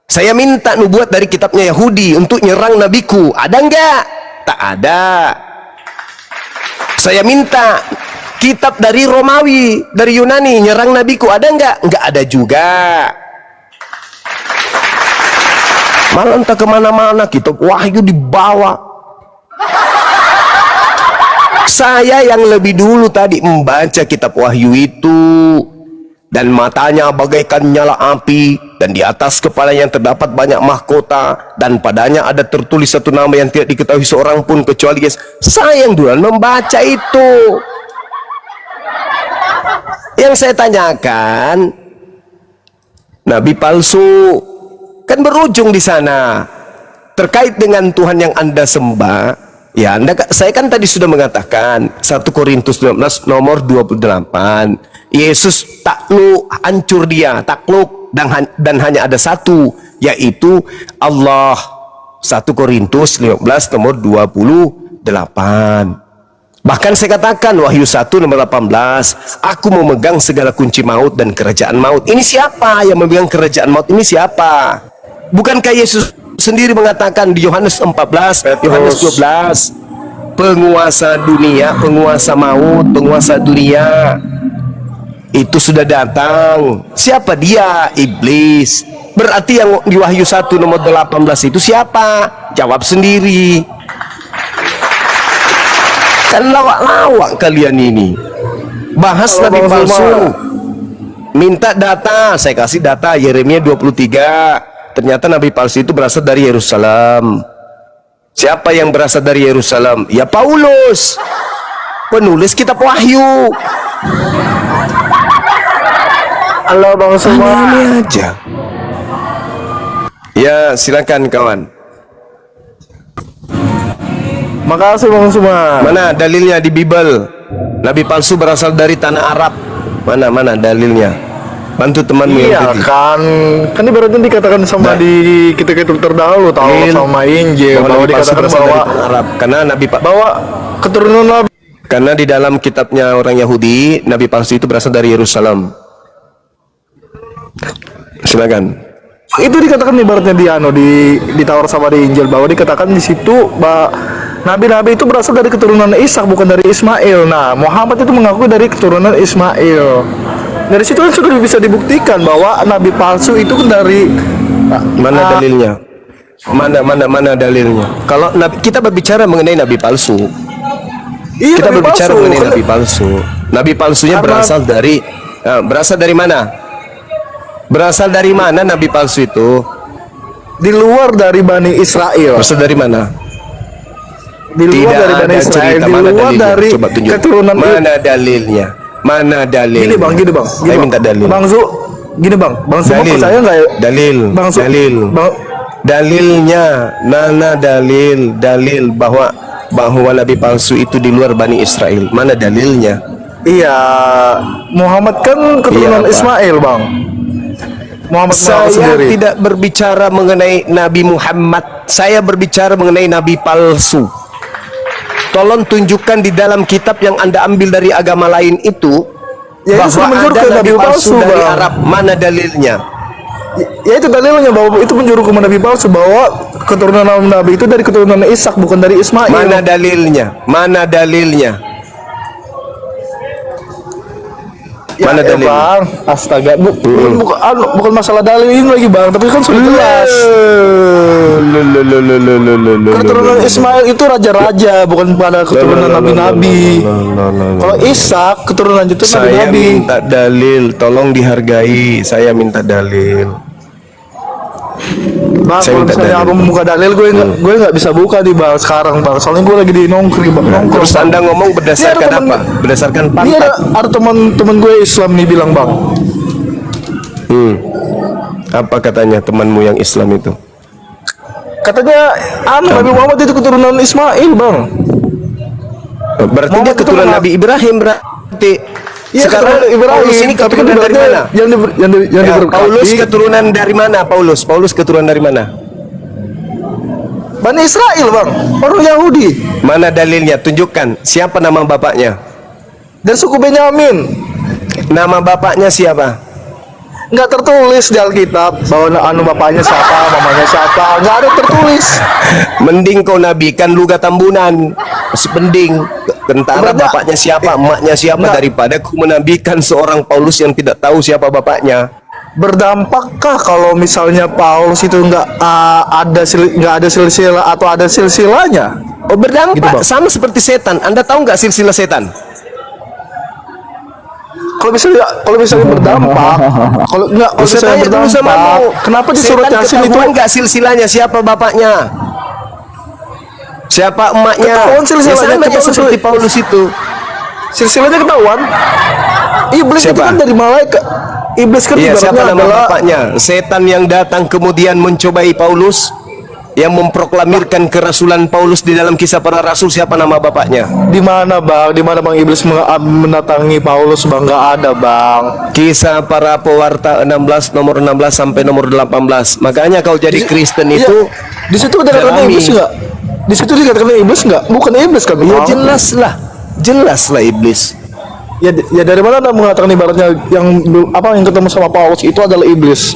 Saya minta nubuat dari kitabnya Yahudi untuk nyerang nabiku. Ada enggak? Tak ada. Saya minta kitab dari Romawi, dari Yunani, nyerang nabiku, ada enggak? Enggak ada juga. Malah entah kemana-mana kitab Wahyu dibawa. Saya yang lebih dulu tadi membaca kitab Wahyu itu, dan matanya bagaikan nyala api, dan di atas kepalanya terdapat banyak mahkota, dan padanya ada tertulis satu nama yang tidak diketahui seorang pun kecuali Yesus. Saya yang duluan membaca itu. Yang saya tanyakan, nabi palsu kan berujung di sana terkait dengan Tuhan yang Anda sembah. Ya, saya kan tadi sudah mengatakan 1 Korintus 15 nomor 28. Yesus takluk, hancur dia, takluk dan hanya ada satu, yaitu Allah. 1 Korintus 15 nomor 28. Bahkan saya katakan Wahyu 1 nomor 18, aku memegang segala kunci maut dan kerajaan maut. Ini siapa yang memegang kerajaan maut? Ini siapa? Bukankah Yesus sendiri mengatakan di Yohanes 14, Yohanes 12, penguasa dunia, penguasa maut, penguasa dunia itu sudah datang. Siapa dia? Iblis. Berarti yang di Wahyu 1 nomor 18 itu siapa? Jawab sendiri. Kan lawak-lawak kalian ini. Bahas nabi palsu. Minta data, saya kasih data Yeremia 23. Ternyata nabi palsu itu berasal dari Yerusalem. Siapa yang berasal dari Yerusalem? Ya Paulus, penulis kitab Wahyu. Halo Bang semua. Ini aja. Ya, silakan kawan. Makasih Bang semua. Mana dalilnya di Bible? Nabi palsu berasal dari tanah Arab. Mana dalilnya? Bantu temanmu Iya yang tadi. kan ibaratnya dikatakan sama di kitab-kitab terdahulu tahu sama Injil bahwa dikatakan bahwa Arab karena nabi bahwa keturunan Nabi. karena di dalam kitabnya orang Yahudi nabi palsu itu berasal dari Yerusalem. Silakan. Itu dikatakan ibaratnya di Taurat sama di Injil bahwa dikatakan di situ bahwa nabi-nabi itu berasal dari keturunan Ishak bukan dari Ismail. Nah, Muhammad itu mengaku dari keturunan Ismail. Dari situ kan sudah bisa dibuktikan bahwa nabi palsu itu kan dari Mana dalilnya? Mana dalilnya? Kalau kita berbicara mengenai nabi palsu, iya, kita nabi berbicara palsu. mengenai nabi palsu. Nabi palsunya berasal dari mana? Berasal dari mana nabi palsu itu? Di luar dari Bani Israel. Berasal dari mana? Di luar dari Bani ada Israel. cerita, Di mana luar dalilnya? dari Coba tunjuk. keturunan Mana dalilnya? Mana dalil? Gini bang. Saya minta dalil. Bang Zu, gini bang Zu Dalil. percaya nggak ya? Dalil. Bang Zu, Dalil. Dalilnya, mana dalil bahwa nabi palsu itu di luar Bani Israel? Mana dalilnya? Iya, Muhammad kan keturunan Iya, apa? Ismail bang. Muhammad Saya sendiri. tidak berbicara mengenai Nabi Muhammad. Saya berbicara mengenai nabi palsu. Tolong tunjukkan di dalam kitab yang Anda ambil dari agama lain itu Ya, itu sudah bahwa menjuru ada ke nabi nabi palsu palsu, dari Bang. Arab. Mana dalilnya? Ya itu dalilnya bahwa itu menjuru ke nabi palsu bahwa keturunan nabi itu dari keturunan Ishak bukan dari Ismail. Mana dalilnya? Mana dalilnya? Ya, Mana dalilnya? bang? Astaga, bukan masalah dalil ini lagi bang, tapi kan sudah jelas. Keturunan Ismail itu raja-raja, bukan pada keturunan nabi-nabi. Kalau Ishak keturunan itu Saya nabi-nabi. minta dalil, tolong dihargai. Saya minta dalil. Bang, Saya kalau minta misalnya dalil. abang membuka dalil, gue nggak bisa buka di bang sekarang bang. Soalnya gue lagi di nongkrong bang. Terus Anda ngomong berdasarkan Ini ada apa? Berdasarkan Ini pantat. ada teman-teman gue Islam nih bilang bang. Apa katanya temanmu yang Islam itu? Katanya Nabi Muhammad itu keturunan Ismail bang. Berarti dia Muhammad itu keturunan mana? Nabi Ibrahim berarti. Iya, Sekarang keturunan Ibrahim, Paulus ini tapi kan keturunan dari ibaratnya mana? yang Ya, diberkati. Paulus keturunan dari mana? Paulus keturunan dari mana? Bani Israel bang, orang Yahudi. Mana dalilnya? Tunjukkan. Siapa nama bapaknya? Dan suku Benyamin. Nama bapaknya siapa? Nggak tertulis di Alkitab bahwa bapaknya siapa, mamanya siapa. Nggak ada tertulis. Mending kau nabikan luga tambunan. Masih mending. Tentara Berarti- bapaknya siapa, emaknya siapa, Enggak. daripada ku menabikan seorang Paulus yang tidak tahu siapa bapaknya. Berdampakkah kalau misalnya Paulus itu nggak ada silsilah atau ada silsilahnya? Oh, berdampak. Gitu, Bang. Sama seperti setan. Anda tahu nggak silsilah setan? Kalau misalnya berdampak, kalau Saya misalnya tanya dulu sama berdampak, kamu. kenapa di surat Setan Yasin itu ketahuan nggak silsilahnya? Siapa bapaknya? Siapa emaknya? Ketahuan silsilahnya, Ya, sama aja ketahuan seperti Paulus itu. silsilahnya ketahuan? Iblis itu Siapa? kan dari malaikat. Iblis kan Iya, siapa ibaratnya nama adalah bapaknya? Setan yang datang kemudian mencobai Paulus. yang memproklamirkan kerasulan Paulus di dalam Kisah Para Rasul, siapa nama bapaknya? Di mana bang? Di mana bang iblis mendatangi Paulus bang? Nggak ada bang. Kisah Para Pewarta 16 nomor 16 sampai nomor 18. Makanya kau jadi Kristen Iya, itu di situ dikatakan dalami. iblis nggak? Di situ dikatakan iblis nggak? Bukan iblis kan? Ya Bang? jelaslah iblis. Ya dari mana anda mengatakan ibaratnya yang ketemu sama Paulus itu adalah iblis?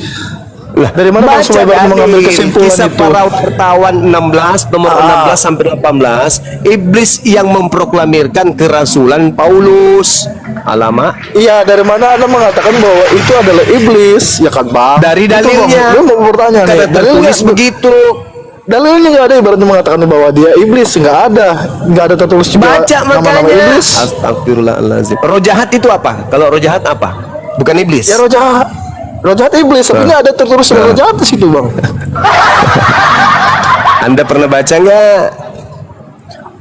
Lah, Dari mana bang baca supaya bang mengambil dari kesimpulan Kisah itu? Para Wartawan 16 nomor 16 sampai 18, iblis yang memproklamirkan kerasulan Paulus. Alamak. Iya, dari mana anda mengatakan bahwa itu adalah iblis? Ya kan bang? Dari Itu, dalilnya. Bang. Lu mau bertanya Karena nih. tertulis begitu. Dalilnya nggak ada ibaratnya mengatakan bahwa dia iblis, nggak ada tertulis juga Baca nama-nama makanya. iblis. Astagfirullahaladzim. Roh jahat itu apa? Kalau roh jahat apa? Bukan iblis. Ya roh jahat iblis, tapi nggak ada tertulis roh jahat di situ bang. Anda pernah baca nggak?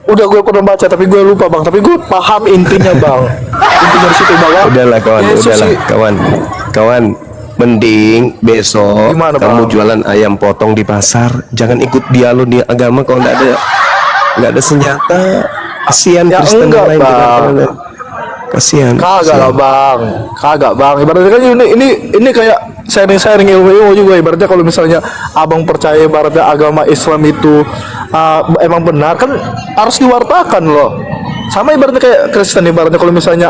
Udah gue pernah baca tapi gue lupa bang, tapi gue paham intinya bang. Intinya di situ bang. Udahlah kawan, Yesus udahlah sih- kawan. Mending besok Gimana, kamu Bang? jualan ayam potong di pasar. Jangan ikut dialog di agama kalau nggak ada senjata. Kasihan Ya Kristen enggak, lain Bang. Kasihan. Kagak lah bang, kagak bang. Ibaratnya kan ini kayak sharing ilmu juga. Ibaratnya kalau misalnya abang percaya ibaratnya agama Islam itu emang benar kan harus diwartakan loh. Sama ibaratnya kayak Kristen, ibaratnya kalau misalnya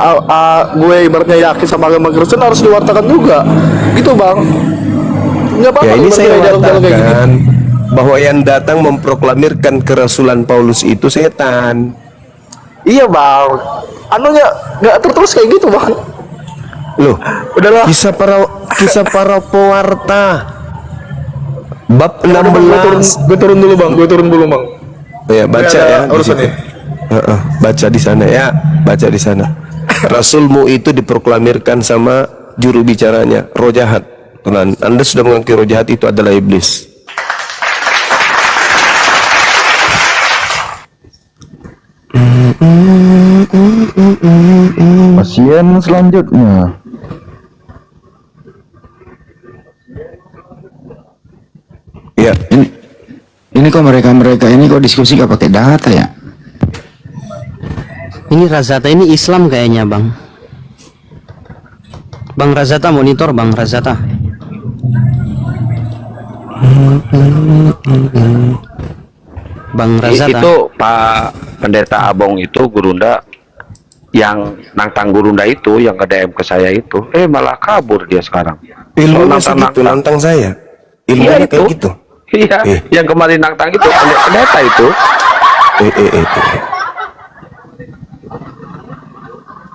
gue ibaratnya yakin sama agama Kristen harus diwartakan juga, gitu bang. Nggak apa-apa Ya ini ibaratnya saya dalam-dalam kayak gini. katakan bahwa yang datang memproklamirkan kerasulan Paulus itu setan. Iya bang, anunya nggak tertulis kayak gitu bang. Loh, Udahlah. Kisah para pewarta bab Gue turun 16. dulu bang, Oh ya, baca Ini ada ya. di urusan situ. nih. Baca di sana ya, baca di sana. Rasulmu itu diproklamirkan sama juru bicaranya, roh jahat. Tuhan, Anda sudah mengakui roh jahat itu adalah iblis. Pasien selanjutnya. Ya, Ini kok mereka ini kok diskusi gak pakai data ya? Ini Razata ini Islam kayaknya bang. Bang Razata monitor bang Razata. Bang Razata. Itu Pak Pendeta Abong itu Gurunda yang nantang Gurunda itu yang ke DM ke saya itu malah kabur dia sekarang. ilmunya Soal segitu, nantang saya. Ilmunya kayak gitu. Iya, yang kemarin nantang itu pendeta itu.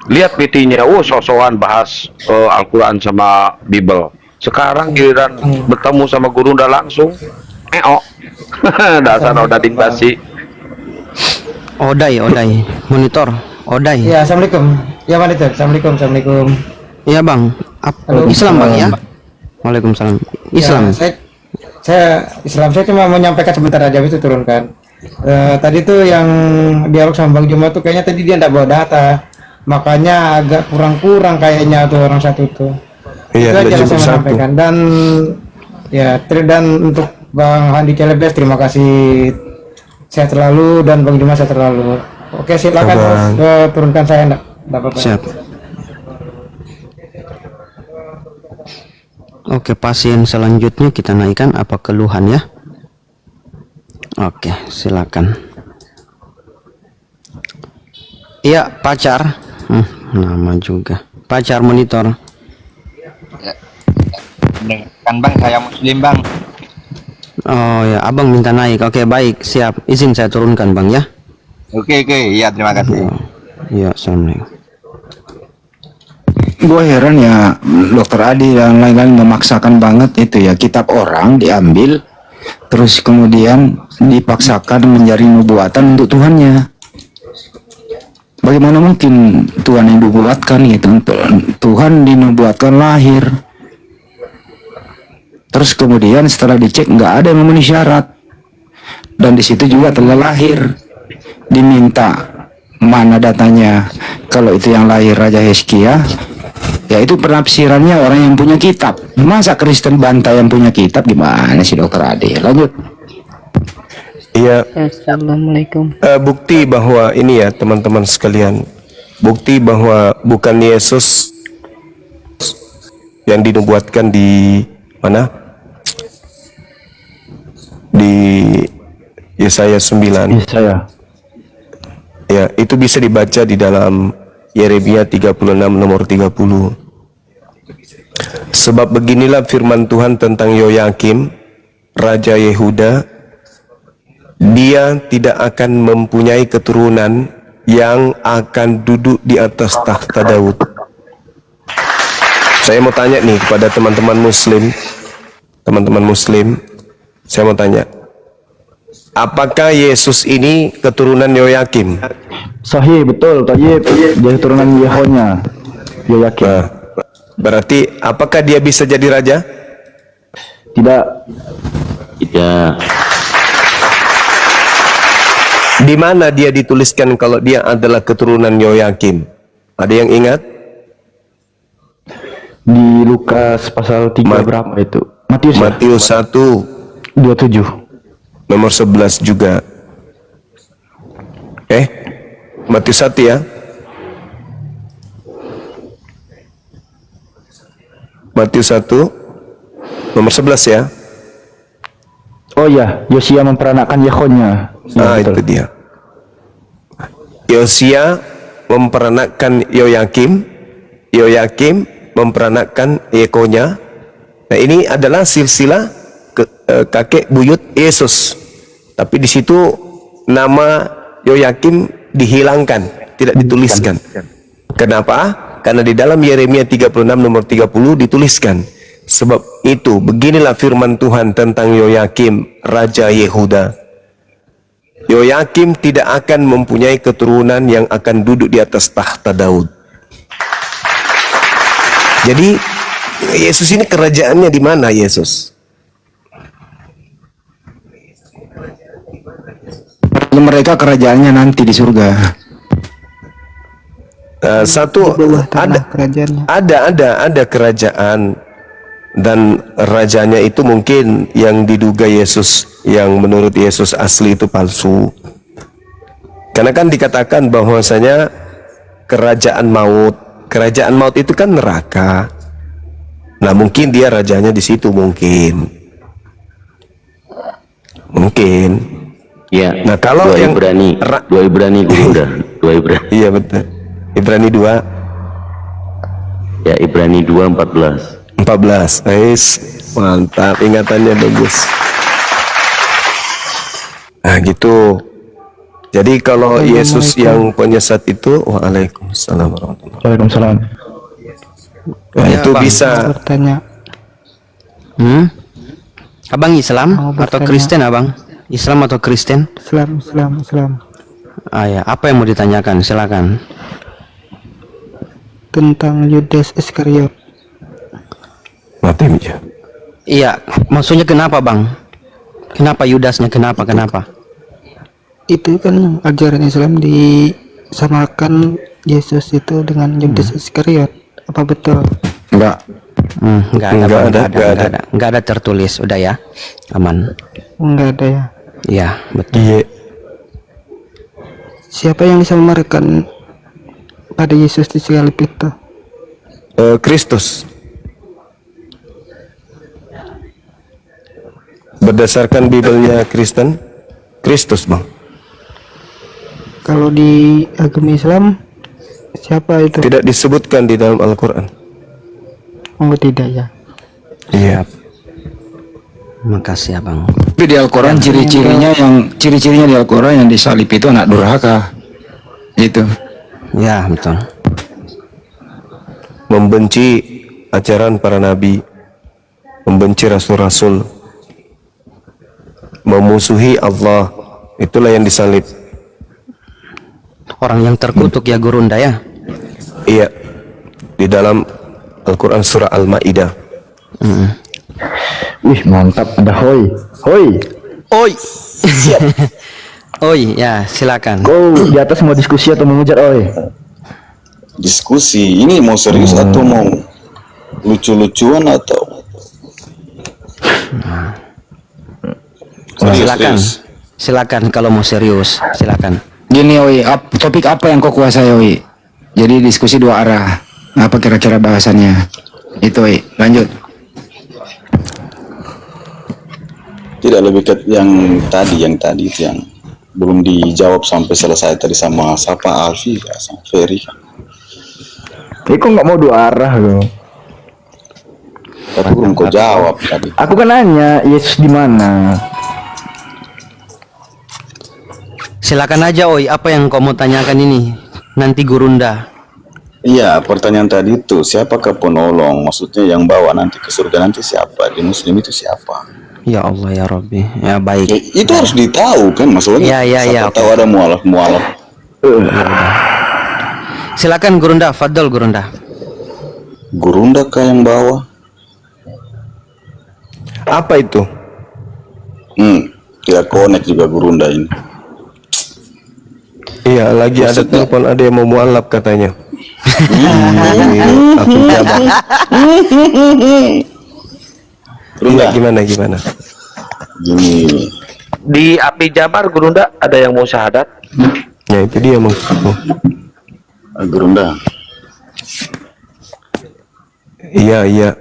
Lihat PT-nya, sosokan bahas Al-Quran sama Bible. Sekarang giliran bertemu sama Gurunda langsung, dasar udah dikasih. Odai monitor Odai. Ya, assalamualaikum. Ya, monitor. Assalamualaikum. Iya bang. Halo. Islam bang ya. Waalaikumsalam. Islam. Ya, saya Islam. Saya cuma mau menyampaikan sebentar aja itu turunkan. Tadi tuh yang dialog sama Bang Juma tuh kayaknya tadi dia enggak bawa data. Makanya agak kurang kayaknya tuh orang satu tuh. Iya, Itu aja yang cuma saya satu. sampaikan. Dan ya, dan untuk Bang Handi Celebes terima kasih. Sehat selalu dan Bang Juma sehat selalu. Oke, silakan turunkan saya enggak apa-apa. Siap. Oke, pasien selanjutnya kita naikkan apa keluhan ya? Oke, silakan. Iya, pacar. Nama juga. Pacar monitor. Kan bang, saya muslim bang. Oh ya, abang minta naik. Oke, baik, siap. Izin saya turunkan bang ya. Oke, iya terima kasih. Iya, assalamualaikum. Gue heran ya, Dokter Adi dan lain-lain memaksakan banget itu ya, kitab orang diambil terus kemudian dipaksakan menjadi nubuatan untuk Tuhannya. Bagaimana mungkin Tuhan yang dinubuatkan gitu? Tuhan dinubuatkan lahir, terus kemudian setelah dicek nggak ada yang memenuhi syarat, dan di situ juga telah lahir. Diminta mana datanya, kalau itu yang lahir Raja Hezkia, ya itu penafsirannya orang yang punya kitab. Masa Kristen bantah yang punya kitab? Gimana sih Dokter Adi? Lanjut. Iya. Assalamualaikum. Bukti bahwa ini ya teman-teman sekalian, bukti bahwa bukan Yesus yang dinubuatkan di mana? Di Yesaya 9. Yesaya. Ya, itu bisa dibaca di dalam Yeremia 36 nomor 30. Sebab beginilah firman Tuhan tentang Yoyakim, Raja Yehuda, dia tidak akan mempunyai keturunan yang akan duduk di atas tahta Daud. Saya mau tanya nih kepada teman-teman muslim, saya mau tanya, apakah Yesus ini keturunan Yoyakim? Sahih, betul, tayyib. Dia keturunan Yehonya, Yoyakim. Nah, berarti apakah dia bisa jadi raja? Tidak. Tidak. Di mana dia dituliskan kalau dia adalah keturunan Yoyakim? Ada yang ingat? Di Lukas pasal 3 berapa itu? Matius 1:27. nomor 11 juga. Matius 1 ya. Matius 1 nomor 11 ya. Oh ya, Yosia memperanakkan Yehonya. Itu dia. Yosia memperanakkan Yoyakim, Yoyakim memperanakkan Yekonya. Nah, ini adalah silsilah kakek buyut Yesus. Tapi di situ nama Yoyakim dihilangkan, tidak dituliskan. Kenapa? Karena di dalam Yeremia 36 nomor 30 dituliskan, sebab itu beginilah firman Tuhan tentang Yoyakim, Raja Yehuda. Yoyakim tidak akan mempunyai keturunan yang akan duduk di atas tahta Daud. Jadi Yesus ini kerajaannya di mana Yesus? Mereka kerajaannya nanti di surga. Ada kerajaan, dan rajanya itu mungkin yang diduga Yesus, yang menurut Yesus asli itu palsu. Karena kan dikatakan bahwasanya kerajaan maut itu kan neraka. Nah, mungkin dia rajanya di situ, mungkin. Ya. Nah, kalau yang Ibrani, 2 Ibrani udah, 2 Ibrani. Iya betul. Ibrani 2. Ya, Ibrani 2:14. 14. Mantap, ingatannya bagus. Nah, gitu. Jadi kalau Yesus yang penyesat itu, waalaikumsalam warahmatullahi wabarakatuh. Waalaikumsalam. Nah, itu Bang, bisa. Bertanya. Abang Islam atau Kristen, Abang? Islam atau Kristen? Islam. Ya, apa yang mau ditanyakan? Silakan. Tentang Yudas Iskariot. Iya, maksudnya kenapa, Bang? Kenapa Yudasnya? Kenapa? Itu kan ajaran Islam disamakan Yesus itu dengan Yudas Iskariot. Apa betul? Enggak. Enggak ada tertulis. Udah ya, aman. Enggak ada ya. Iya, betul. Iya. Siapa yang disamarkan pada Yesus di salib itu? Kristus. Berdasarkan Bibelnya Kristen, Kristus, Bang. Kalau di agama Islam, siapa itu? Tidak disebutkan di dalam Al-Quran. Oh, tidak ya. Iya. Makasih, Abang. Tapi di Al-Quran ciri-cirinya di Al-Quran yang disalib itu anak durhaka. Itu. Ya, betul. Membenci ajaran para nabi, membenci rasul-rasul, memusuhi Allah, itulah yang disalib. Orang yang terkutuk ya, Gurunda ya. Iya. Di dalam Al-Quran surah Al-Ma'idah. Wih, mantap, ada hoi. Oi, ya, silakan. Di atas mau diskusi atau mau ngujar, oi? Diskusi ini mau serius atau mau lucu-lucuan atau Silakan. Silakan kalau mau serius, silakan. Gini Oi, topik apa yang kau kuasai Oi? Jadi diskusi dua arah. Apa kira-kira bahasannya? Itu Oi, lanjut. Tidak, lebih ke yang tadi itu yang belum dijawab sampai selesai tadi sama siapa, Alfi sama Ferry. Tapi kok nggak mau dua arah loh? Tapi belum kau jawab tadi. Aku kan nanya Yesus di mana? Silakan aja Oi, apa yang kau mau tanyakan ini? Nanti Gurunda. Iya, pertanyaan tadi itu siapakah penolong? Maksudnya yang bawa nanti ke surga nanti siapa? Di Muslim itu siapa? Ya Allah ya Rabbi. Ya baik. Ya, itu harus ditahu kan maksudnya. Ya, Siapa tahu ada mualaf. Silakan Gurunda, Fadol Gurunda. Gurunda kah yang bawa? Apa itu? Tidak connect juga Gurunda ini. Iya, lagi ada telepon, ada yang mau mualaf katanya. Aku jabat. Iya, gimana? Gini. Di api Jabar Gurunda ada yang mau syahadat? Ya itu dia mau. Gurunda. Iya.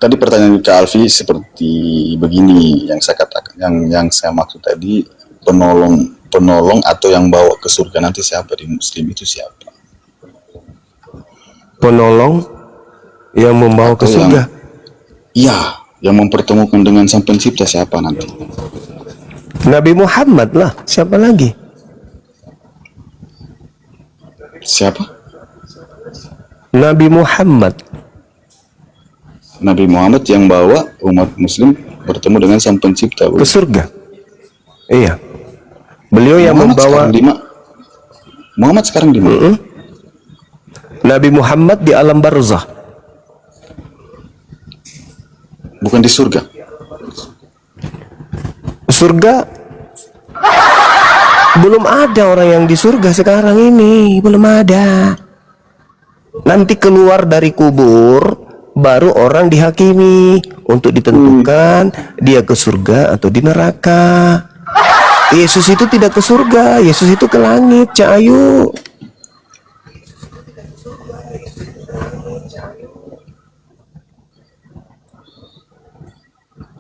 Tadi pertanyaan Kak Alfi seperti begini yang saya katakan, yang saya maksud tadi, penolong atau yang bawa ke surga nanti siapa di Muslim itu siapa? Penolong yang membawa ke surga. Iya, yang mempertemukan dengan Sang Pencipta siapa nanti? Nabi Muhammad lah, siapa lagi? Siapa? Nabi Muhammad. Nabi Muhammad yang bawa umat Muslim bertemu dengan Sang Pencipta ke surga. Iya. Beliau yang membawa. Muhammad sekarang di mana? Nabi Muhammad di alam barzah. Bukan di surga. Surga belum ada orang yang di surga sekarang ini, belum ada. Nanti keluar dari kubur baru orang dihakimi untuk ditentukan dia ke surga atau di neraka. Yesus itu tidak ke surga, Yesus itu ke langit, Cak Ayu.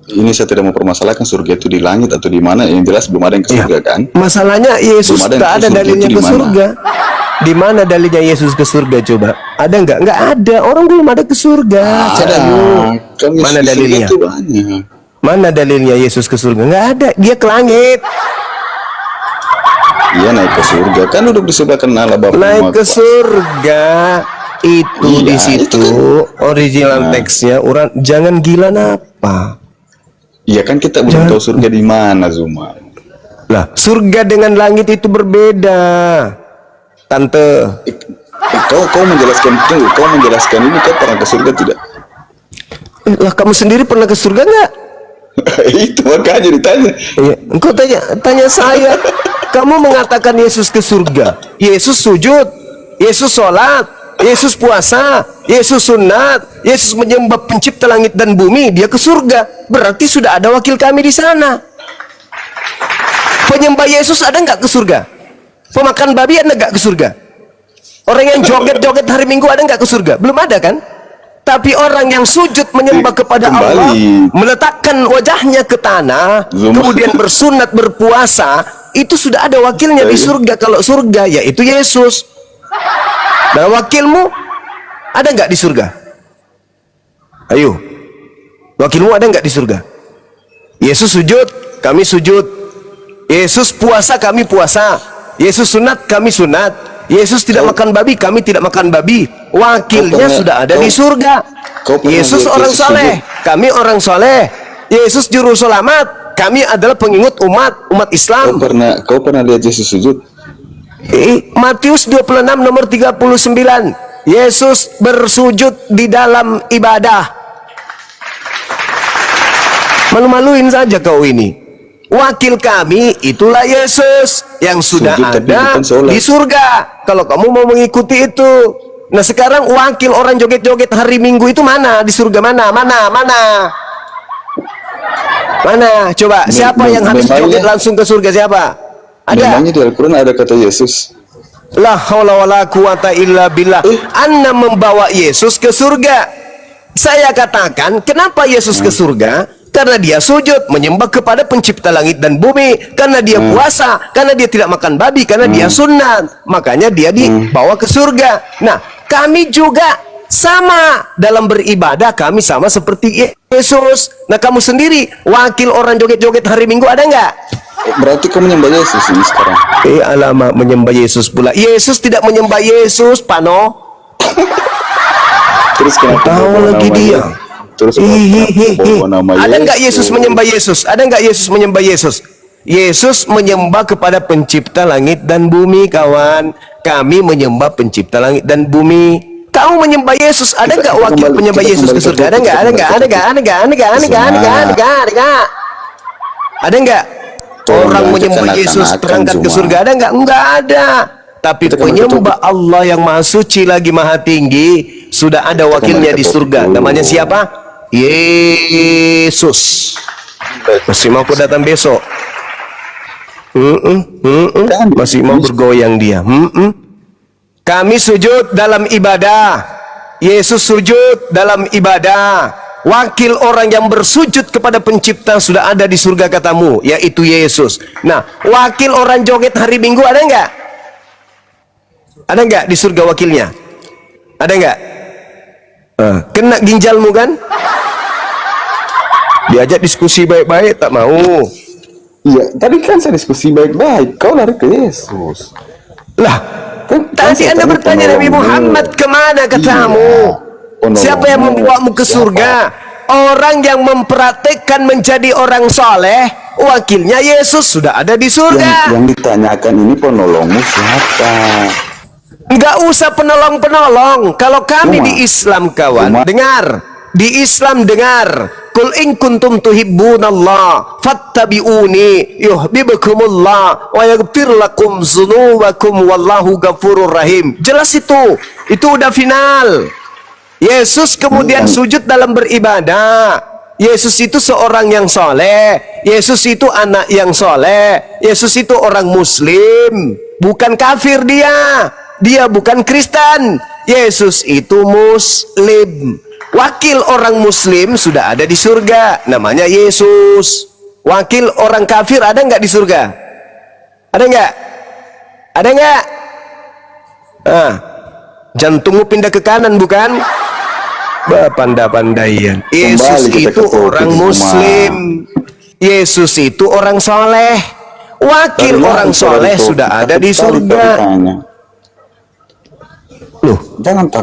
Ini saya tidak mempermasalahkan surga itu di langit atau di mana, yang jelas belum ada yang ke surga kan? Masalahnya Yesus nggak ada dalilnya ke surga. Di mana dalilnya Yesus ke surga coba? Ada nggak? Nggak ada. Orang belum ada ke surga. Ada. Mana dalilnya? Mana dalilnya Yesus ke surga? Nggak ada. Dia ke langit. Iya, naik ke surga. Kan duduk di sebelah kanan Allah Bapa. Naik ke surga itu di situ original teksnya. Orang jangan gila napa? Iya kan kita belum tahu surga di mana, Zuma. Lah, surga dengan langit itu berbeda. Tante, kau menjelaskan ini, kau pernah ke surga tidak? Lah kamu sendiri pernah ke surga nggak? Itu makanya ditanya. Iya, engkau tanya saya. Kamu mengatakan Yesus ke surga, Yesus sujud, Yesus sholat, Yesus puasa, Yesus sunat, Yesus menyembah pencipta langit dan bumi, dia ke surga. Berarti sudah ada wakil kami di sana. Penyembah Yesus ada nggak ke surga? Pemakan babi ada nggak ke surga? Orang yang joget-joget hari Minggu ada nggak ke surga? Belum ada kan? Tapi orang yang sujud menyembah kepada Allah, meletakkan wajahnya ke tanah, kemudian bersunat, berpuasa, itu sudah ada wakilnya di surga. Kalau surga, yaitu Yesus. Dan wakilmu ada nggak di surga? Ayo, wakilmu ada nggak di surga? Yesus sujud, kami sujud. Yesus puasa, kami puasa. Yesus sunat, kami sunat. Yesus tidak makan babi, kami tidak makan babi. Wakilnya sudah ada di surga. Yesus orang soleh, kami orang soleh. Yesus juru selamat, kami adalah pengikut umat Islam. Kau pernah lihat Yesus sujud? Matius 26 nomor 39. Yesus bersujud di dalam ibadah. Malu-maluin saja kau ini. Wakil kami itulah Yesus yang sudah ada di surga. Kalau kamu mau mengikuti itu. Nah sekarang wakil orang joget-joget hari Minggu itu mana? Di surga mana? Mana? Mana? Coba, siapa yang habis joget langsung ke surga? Siapa? Ada? Memangnya di Al-Quran ada kata Yesus? La haula wala quwata illa billah. Anda membawa Yesus ke surga. Saya katakan, kenapa Yesus ke surga? Karena dia sujud, menyembah kepada pencipta langit dan bumi. Karena dia puasa, karena dia tidak makan babi, karena dia sunat. Makanya dia dibawa ke surga. Nah, kami juga sama dalam beribadah, kami sama seperti Yesus. Nah, kamu sendiri wakil orang joget-joget hari Minggu ada nggak? Berarti kamu menyembah Yesus ini sekarang? Alamak, menyembah Yesus pula. Yesus tidak menyembah Yesus, Pano. Terus kenapa tahu lagi dia? Terus ada nggak Yesus menyembah Yesus? Ada nggak Yesus menyembah Yesus? Yesus menyembah kepada pencipta langit dan bumi, kawan. Kami menyembah pencipta langit dan bumi. Kamu menyembah Yesus, ada nggak wakil penyembah Yesus ke surga? Ada nggak? Ada nggak? Ada nggak? Ada nggak? Ada nggak? Ada nggak? Ada nggak? Ada nggak? Ada nggak? Ada nggak? Orang menyembah Yesus terangkat ke surga, ada nggak? Enggak ada. Tapi penyembah Allah yang maha suci lagi maha tinggi sudah ada wakilnya di surga. Namanya siapa? Yesus. Masih mau datang besok? Masih mau bergoyang dia? Kami sujud dalam ibadah. Yesus sujud dalam ibadah. Wakil orang yang bersujud kepada pencipta sudah ada di surga katamu, yaitu Yesus. Nah, wakil orang joget hari Minggu ada nggak? Ada nggak di surga wakilnya? Ada nggak? Kena ginjalmu kan? Diajak diskusi baik-baik tak mau. Iya, tadi kan saya diskusi baik-baik. Kau lari ke Yesus. Lah, tadi Anda bertanya Nabi Muhammad kemana katamu? Siapa yang membawamu ke surga? Orang yang mempraktekkan menjadi orang soleh, wakilnya Yesus sudah ada di surga. Yang ditanyakan ini penolongmu siapa? Enggak usah penolong-penolong. Kalau kami di Islam, kawan, dengar. Di Islam dengar. Qul in kuntum tuhibbunallah fattabi'uni yuhibbukumullah wa yaghfir lakum dzunubakum wallahu ghafurur rahim. Jelas itu. Itu udah final. Yesus kemudian sujud dalam beribadah. Yesus itu seorang yang soleh. Yesus itu anak yang soleh. Yesus itu orang muslim, bukan kafir dia. Dia bukan Kristen. Yesus itu muslim. Wakil orang muslim sudah ada di surga, namanya Yesus. Wakil orang kafir ada nggak di surga? Ada nggak? Ada nggak? Jantungmu pindah ke kanan bukan? Pandai-pandaian. Yesus itu orang muslim. Yesus itu orang soleh. Wakil orang soleh sudah ada di surga. Loh,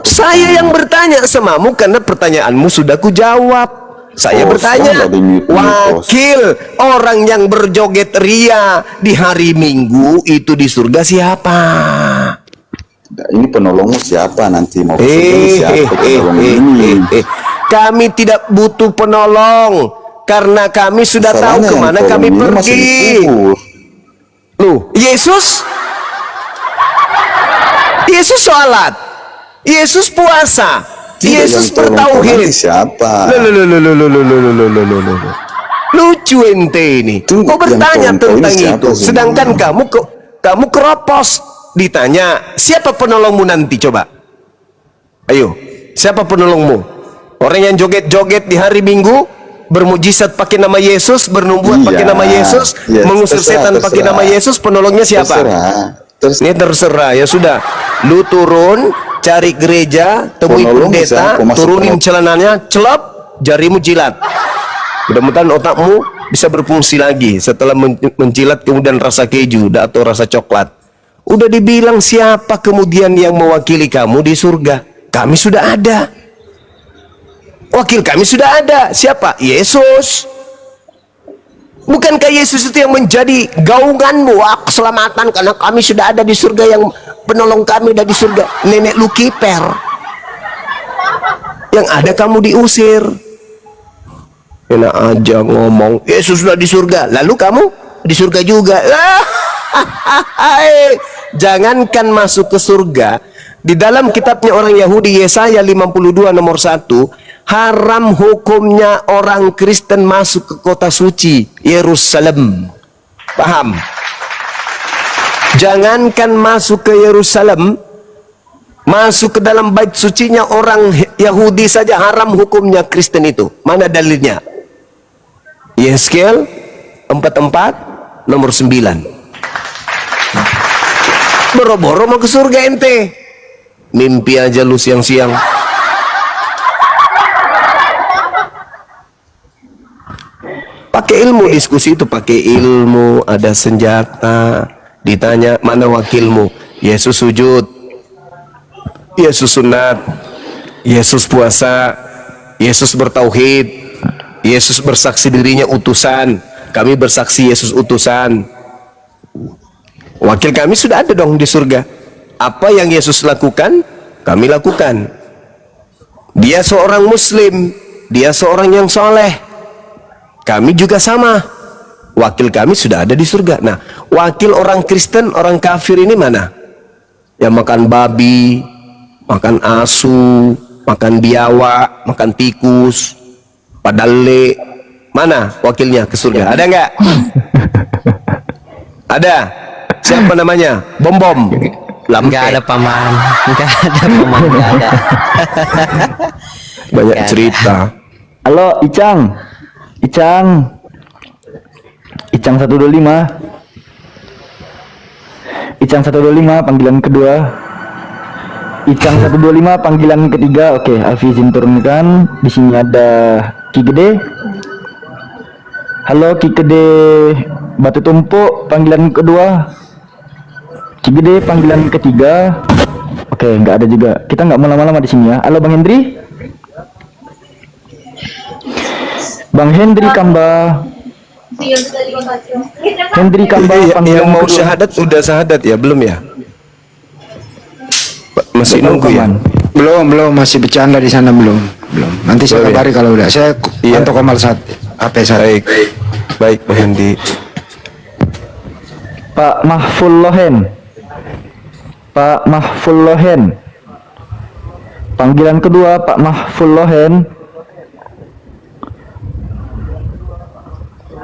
saya yang bertanya samamu karena pertanyaanmu sudah kujawab. Saya bertanya, wakil orang yang berjoget ria di hari Minggu itu di surga siapa? Ini penolongmu siapa nanti mau siapa ini? Kami tidak butuh penolong karena kami sudah tahu kemana kami pergi. Loh, Yesus sholat, Yesus puasa, Yesus bertauhid. Siapa? Lucu ente ini. Kau bertanya tentang itu, sedangkan kamu keropos. Ditanya, siapa penolongmu nanti? Coba. Ayo, siapa penolongmu? Orang yang joget-joget di hari Minggu, bermujizat pakai nama Yesus, bernubuat pakai nama Yesus, mengusir setan pakai nama Yesus, penolongnya siapa? Ini terserah, ya sudah. Lu turun, cari gereja, temui pendeta, turunin celananya, celap, jarimu jilat. Mudah-mudahan otakmu bisa berfungsi lagi setelah menjilat kemudian rasa keju atau rasa coklat. Udah dibilang siapa kemudian yang mewakili kamu di surga? Kami sudah ada. Wakil kami sudah ada. Siapa? Yesus. Bukankah Yesus itu yang menjadi gaunganmu? Keselamatan karena kami sudah ada di surga, yang penolong kami ada di surga. Nenek lu kiper. Yang ada kamu diusir. Enak aja ngomong. Yesus sudah di surga. Lalu kamu di surga juga. Jangankan masuk ke surga, di dalam kitabnya orang Yahudi Yesaya 52 nomor 1, Haram hukumnya orang Kristen masuk ke kota suci Yerusalem. Paham? Jangankan masuk ke Yerusalem, masuk ke dalam bait sucinya orang Yahudi saja haram hukumnya Kristen itu. Mana dalilnya? Yeskel 44 nomor 9. Boro-boro mau ke surga ente, mimpi aja lu siang-siang. Pakai ilmu diskusi itu, pakai ilmu. Ada senjata, ditanya mana wakilmu. Yesus sujud, Yesus sunat, Yesus puasa, Yesus bertauhid, Yesus bersaksi dirinya utusan. Kami bersaksi Yesus utusan. Wakil kami sudah ada dong di surga. Apa yang Yesus lakukan, kami lakukan. Dia seorang muslim, dia seorang yang soleh. Kami juga sama. Wakil kami sudah ada di surga. Nah, wakil orang Kristen, orang kafir ini mana? Yang makan babi, makan asu, makan biawak, makan tikus, padale. Mana wakilnya ke surga? Ada nggak? Ada. Siapa namanya? Bom-bom. Nggak ada paman. Nggak ada paman. Nggak ada. Banyak cerita. Halo, Icang. Icang 125. Icang 125 panggilan kedua. Icang 125 panggilan ketiga. Oke, Alfi izin turunkan. Di sini ada Ki Gede. Halo Ki Gede Batu Tumpuk panggilan kedua. Ki Gede panggilan ketiga. Oke, nggak ada juga. Kita nggak mau lama-lama di sini ya. Halo Bang Hendri. Bang Hendri Kamba. Hendri Kamba yang mau syahadat udah syahadat ya, belum ya? Masih nunggu ya? Belum, masih bercanda di sana belum. Nanti saya kabari kalau udah. Saya pantau Komal saat HP saya. Baik, Bang Hendi. Pak Mahful Lohen. Pak Mahful Lohen. Panggilan kedua Pak Mahful Lohen.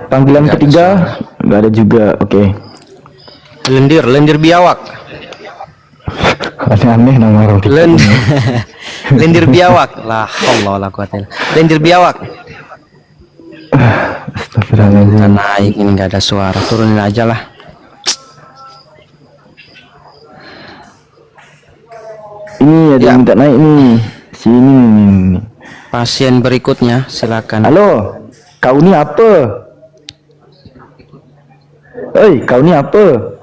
Panggilan ketiga nggak ada juga. Oke. Lendir biawak. Aneh-aneh nama orang. Lendir biawak. Lah Allah la quwata illa. Lendir biawak. Astagfirullahaladzim. Naik ini nggak ada suara. Turunin aja lah. Ini ada yang minta naik nih. Sini nih. Pasien berikutnya silakan. Halo. Kau ini apa? Oi, kau ini apa?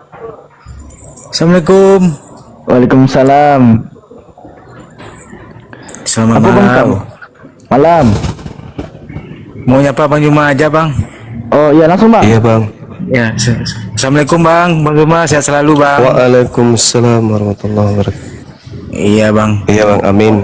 Assalamualaikum. Waalaikumsalam. Selamat apa malam. Bang, kau? Malam. Mau nyapa Bang Juma aja Bang. Oh iya langsung Bang. Iya Bang. Ya. Assalamualaikum Bang Juma, sehat selalu Bang. Waalaikumsalam warahmatullahi wabarakatuh. Iya Bang. Iya Bang, amin.